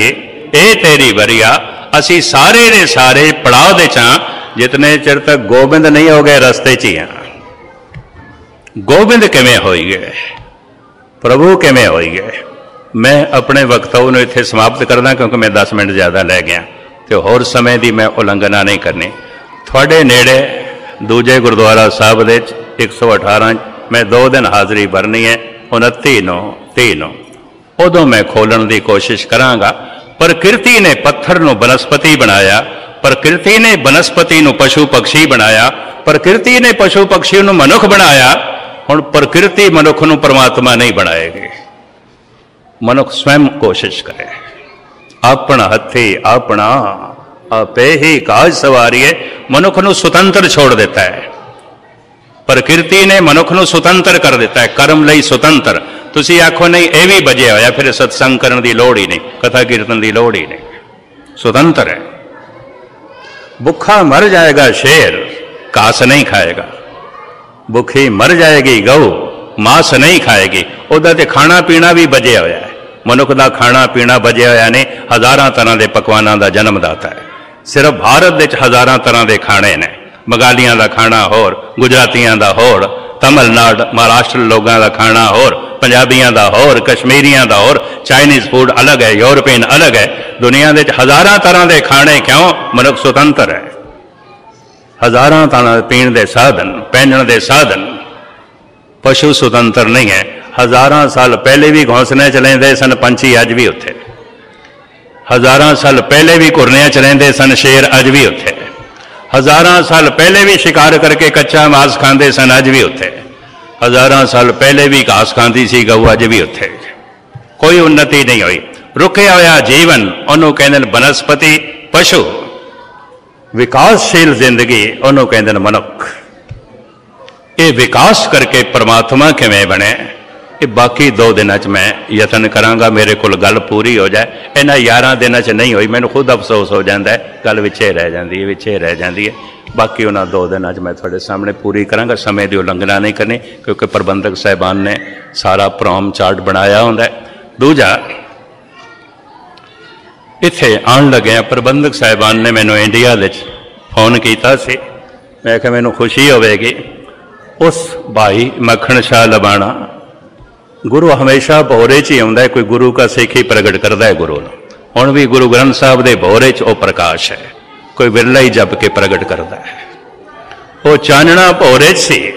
ਇਹ ਤੇਰੀ ਵਰੀਆ। ਅਸੀਂ ਸਾਰੇ ਦੇ ਸਾਰੇ ਪੜਾਅ ਦੇ 'ਚ ਹਾਂ, ਜਿਤਨੇ ਚਿਰ ਤੱਕ ਗੋਬਿੰਦ ਨਹੀਂ ਹੋ ਗਏ ਰਸਤੇ 'ਚ ਹੀ ਹਾਂ। ਗੋਬਿੰਦ ਕਿਵੇਂ ਹੋਈ ਗਏ, ਪ੍ਰਭੂ ਕਿਵੇਂ ਹੋਈ ਗਏ। मैं अपने वक्तव्य ਨੂੰ ਇੱਥੇ ਸਮਾਪਤ ਕਰਦਾ ਕਿਉਂਕਿ मैं 10 ਮਿੰਟ ਜ਼ਿਆਦਾ ਲੈ ਗਿਆ ਤੇ ਹੋਰ ਸਮੇਂ ਦੀ ਮੈਂ ਉਲੰਘਣਾ ਨਹੀਂ ਕਰਨੀ। ਤੁਹਾਡੇ ਨੇੜੇ ਦੂਜੇ ਗੁਰਦੁਆਰਾ ਸਾਹਿਬ ਦੇ 118 ਮੈਂ 2 ਦਿਨ ਹਾਜ਼ਰੀ ਭਰਨੀ ਹੈ, 29 ਨੂੰ 30 ਨੂੰ। ਉਦੋਂ ਮੈਂ ਖੋਲਣ ਦੀ ਕੋਸ਼ਿਸ਼ ਕਰਾਂਗਾ। ਪ੍ਰਕਿਰਤੀ ਨੇ ਪੱਥਰ ਨੂੰ ਬਨਸਪਤੀ ਬਣਾਇਆ, ਪ੍ਰਕਿਰਤੀ ਨੇ ਬਨਸਪਤੀ ਨੂੰ ਪਸ਼ੂ ਪਕਸ਼ੀ ਬਣਾਇਆ, ਪ੍ਰਕਿਰਤੀ ਨੇ ਪਸ਼ੂ ਪਕਸ਼ੀ ਨੂੰ ਮਨੁੱਖ ਬਣਾਇਆ। ਹੁਣ ਪ੍ਰਕਿਰਤੀ ਮਨੁੱਖ ਨੂੰ ਪਰਮਾਤਮਾ ਨਹੀਂ ਬਣਾਏਗੀ। ਮਨੁੱਖ स्वयं कोशिश करे, अपना हथी अपना आपे ही काज सवारिए। मनुख ਨੂੰ ਸੁਤੰਤਰ ਛੋੜ ਦਿੱਤਾ ਹੈ। ਪ੍ਰਕਿਰਤੀ ਨੇ ਮਨੁੱਖ ਨੂੰ ਸੁਤੰਤਰ ਕਰ ਦਿੱਤਾ ਹੈ, ਕਰਮ ਲਈ ਸੁਤੰਤਰ। ਤੁਸੀਂ ਆਖੋ ਨਹੀਂ ਇਹ ਵੀ ਬਜਿਆ ਹੋਇਆ, ਫਿਰ ਸਤਸੰਗ ਕਰਨ ਦੀ ਲੋੜ ਹੀ ਨਹੀਂ, ਕਥਾ ਕੀਰਤਨ ਦੀ ਲੋੜ ਹੀ ਨਹੀਂ। ਸੁਤੰਤਰ ਹੈ। ਭੁੱਖਾ ਮਰ ਜਾਏਗਾ ਸ਼ੇਰ, ਘਾਸ ਨਹੀਂ ਖਾਏਗਾ। ਭੁੱਖੀ ਮਰ ਜਾਏਗੀ ਗਊ, ਮਾਸ ਨਹੀਂ ਖਾਏਗੀ। ਉਹਦਾ ਤੇ ਖਾਣਾ ਪੀਣਾ ਵੀ ਬਜਿਆ ਹੋਇਆ ਹੈ। ਮਨੁੱਖ ਦਾ ਖਾਣਾ ਪੀਣਾ ਬਜਿਆ ਹੋਇਆ ਨੇ, ਹਜ਼ਾਰਾਂ ਤਰ੍ਹਾਂ ਦੇ ਪਕਵਾਨਾਂ ਦਾ ਜਨਮਦਾਤਾ ਹੈ। ਸਿਰਫ ਭਾਰਤ ਵਿੱਚ ਹਜ਼ਾਰਾਂ ਤਰ੍ਹਾਂ ਦੇ ਖਾਣੇ ਨੇ। ਬੰਗਾਲੀਆਂ ਦਾ ਖਾਣਾ ਹੋਰ, ਗੁਜਰਾਤੀਆਂ ਦਾ ਹੋਰ, ਤਮਿਲਨਾਡੂ ਮਹਾਰਾਸ਼ਟਰ ਲੋਕਾਂ ਦਾ ਖਾਣਾ ਹੋਰ, ਪੰਜਾਬੀਆਂ ਦਾ ਹੋਰ, ਕਸ਼ਮੀਰੀਆਂ ਦਾ ਹੋਰ, ਚਾਈਨੀਜ਼ ਫੂਡ ਅਲੱਗ ਹੈ, ਯੂਰਪੀਅਨ ਅਲੱਗ ਹੈ। ਦੁਨੀਆ ਦੇ ਹਜ਼ਾਰਾਂ ਤਰ੍ਹਾਂ ਦੇ ਖਾਣੇ। ਕਿਉਂ? ਮਨੁੱਖ ਸੁਤੰਤਰ ਹੈ। ਹਜ਼ਾਰਾਂ ਤਰ੍ਹਾਂ ਦੇ ਪੀਣ ਦੇ ਸਾਧਨ, ਪਹਿਨਣ ਦੇ ਸਾਧਨ। ਪਸ਼ੂ ਸੁਤੰਤਰ ਨਹੀਂ ਹੈ। ਹਜ਼ਾਰਾਂ ਸਾਲ ਪਹਿਲੇ ਵੀ ਘੋਂਸਲੇ 'ਚ ਰਹਿੰਦੇ ਸਨ ਪੰਛੀ, ਅੱਜ ਵੀ ਉੱਥੇ। ਹਜ਼ਾਰਾਂ ਸਾਲ ਪਹਿਲੇ ਵੀ ਘੁਰਨਿਆਂ 'ਚ ਰਹਿੰਦੇ ਸਨ ਸ਼ੇਰ, ਅੱਜ ਵੀ ਉੱਥੇ। ਹਜ਼ਾਰਾਂ ਸਾਲ ਪਹਿਲੇ ਵੀ ਸ਼ਿਕਾਰ ਕਰਕੇ ਕੱਚਾ ਮਾਸ ਖਾਂਦੇ ਸਨ, ਅੱਜ ਵੀ ਉੱਥੇ। ਹਜ਼ਾਰਾਂ ਸਾਲ ਪਹਿਲੇ ਵੀ ਘਾਸ ਖਾਂਦੀ ਸੀ ਗਊ, ਅੱਜ ਵੀ ਉੱਥੇ। ਕੋਈ ਉન્નਤੀ ਨਹੀਂ ਹੋਈ। ਰੁਕਿਆ ਹੋਇਆ ਜੀਵਨ, ਉਹਨੂੰ ਕਹਿੰਦੇ ਨੇ ਬਨਸਪਤੀ। ਪਸ਼ੂ ਵਿਕਾਸਸ਼ੀਲ ਜ਼ਿੰਦਗੀ, ਉਹਨੂੰ ਕਹਿੰਦੇ ਨੇ ਮਨੁੱਖ। ਇਹ ਵਿਕਾਸ ਕਰਕੇ ਪਰਮਾਤਮਾ ਕਿਵੇਂ ਬਣੇ, ਇਹ ਬਾਕੀ 2 ਦਿਨਾਂ 'ਚ ਮੈਂ ਯਤਨ ਕਰਾਂਗਾ। ਮੇਰੇ ਕੋਲ ਗੱਲ ਪੂਰੀ ਹੋ ਜਾਏ। ਇਹਨਾਂ 11 ਦਿਨਾਂ 'ਚ ਨਹੀਂ ਹੋਈ, ਮੈਨੂੰ ਖੁਦ ਅਫਸੋਸ ਹੋ ਜਾਂਦਾ ਹੈ। ਗੱਲ ਵਿੱਚੇ ਰਹਿ ਜਾਂਦੀ ਹੈ, ਵਿੱਚੇ ਰਹਿ ਜਾਂਦੀ ਹੈ। ਬਾਕੀ ਉਹਨਾਂ 2 ਦਿਨਾਂ 'ਚ ਮੈਂ ਤੁਹਾਡੇ ਸਾਹਮਣੇ ਪੂਰੀ ਕਰਾਂਗਾ। ਸਮੇਂ ਦੀ ਉਲੰਘਣਾ ਨਹੀਂ ਕਰਨੀ ਕਿਉਂਕਿ ਪ੍ਰਬੰਧਕ ਸਾਹਿਬਾਨ ਨੇ ਸਾਰਾ ਪ੍ਰੋਗਰਾਮ ਚਾਰਟ ਬਣਾਇਆ ਹੁੰਦਾ। ਦੂਜਾ, ਇੱਥੇ ਆਉਣ ਲੱਗਿਆ ਪ੍ਰਬੰਧਕ ਸਾਹਿਬਾਨ ਨੇ ਮੈਨੂੰ ਇੰਡੀਆ ਵਿੱਚ ਫੋਨ ਕੀਤਾ ਸੀ। ਮੈਂ ਕਿਹਾ ਮੈਨੂੰ ਖੁਸ਼ੀ ਹੋਵੇਗੀ। ਉਸ ਭਾਈ ਮੱਖਣ ਸ਼ਾਹ ਲਬਾਣਾ, ਗੁਰੂ ਹਮੇਸ਼ਾ ਭੋਰੇ 'ਚ ਹੀ ਆਉਂਦਾ, ਕੋਈ ਗੁਰੂ ਕਾ ਸਿੱਖ ਹੀ ਪ੍ਰਗਟ ਕਰਦਾ ਹੈ ਗੁਰੂ ਨੂੰ। ਹੁਣ ਵੀ ਗੁਰੂ ਗ੍ਰੰਥ ਸਾਹਿਬ ਦੇ ਭੋਰੇ 'ਚ ਉਹ ਪ੍ਰਕਾਸ਼ ਹੈ, ਕੋਈ ਵਿਰਲਾ ਹੀ ਜਪ ਕੇ ਪ੍ਰਗਟ ਕਰਦਾ ਹੈ। ਉਹ ਚਾਨਣਾ ਭੋਰੇ 'ਚ ਸੀ।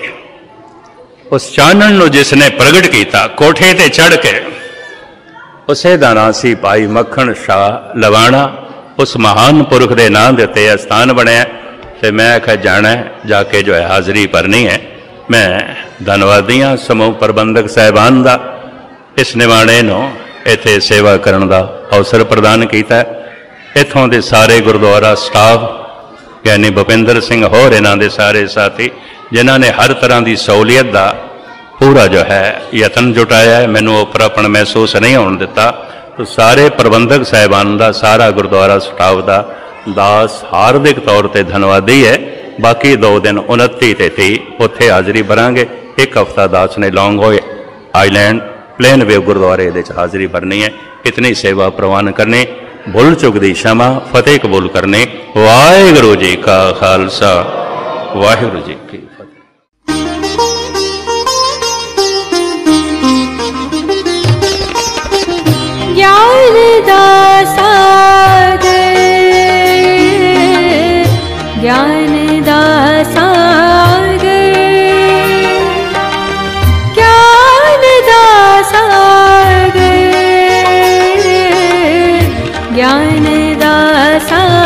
ਉਸ ਚਾਨਣ ਨੂੰ ਜਿਸ ਨੇ ਪ੍ਰਗਟ ਕੀਤਾ ਕੋਠੇ ਤੇ ਚੜ੍ਹ ਕੇ, ਉਸੇ ਦਾ ਨਾਂ ਸੀ ਭਾਈ ਮੱਖਣ ਸ਼ਾਹ ਲਵਾਣਾ। ਉਸ ਮਹਾਨ ਪੁਰਖ ਦੇ ਨਾਂ ਦੇ ਉੱਤੇ ਇਹ ਸਥਾਨ ਬਣਿਆ। ਤੇ ਮੈਂ ਆਖਿਆ ਜਾਣਾ, ਜਾ ਕੇ ਜੋ ਹੈ ਹਾਜ਼ਰੀ ਭਰਨੀ ਹੈ। ਮੈਂ ਧੰਨਵਾਦੀ ਹਾਂ ਸਮੂਹ ਪ੍ਰਬੰਧਕ ਸਾਹਿਬਾਨ ਦਾ, ਇਸ ਨਿਵਾਣੇ ਨੂੰ ਇੱਥੇ ਸੇਵਾ ਕਰਨ ਦਾ ਅਵਸਰ ਪ੍ਰਦਾਨ ਕੀਤਾ। ਇੱਥੋਂ ਦੇ ਸਾਰੇ ਗੁਰਦੁਆਰਾ ਸਟਾਫ, ਗਿਆਨੀ ਭੁਪਿੰਦਰ ਸਿੰਘ ਹੋਰ ਇਹਨਾਂ ਦੇ ਸਾਰੇ ਸਾਥੀ, ਜਿਨ੍ਹਾਂ ਨੇ ਹਰ ਤਰ੍ਹਾਂ ਦੀ ਸਹੂਲੀਅਤ ਦਾ ਪੂਰਾ ਜੋ ਹੈ ਯਤਨ ਜੁਟਾਇਆ ਹੈ। ਮੈਨੂੰ ਉਪਰਾਪਣ ਮਹਿਸੂਸ ਨਹੀਂ ਹੋਣ ਦਿੱਤਾ। तो सारे प्रबंधक साहिबान का सारा गुरुद्वारा स्टाफ का दास हार्दिक तौर पर धन्यवादी है। बाकी 2 दिन 29 ते 30 उत्थे हाज़री भरांगे। एक हफ्ता दास ने लॉन्ग हो आईलैंड प्लेन वे गुरुद्वारे हाज़री भरनी है। इतनी सेवा प्रवान करनी, भुल चुक दी क्षमा, फतेह कबूल करनी। वाहिगुरू जी का खालसा, वाहिगुरू जी की फतेह। ज्ञान दासा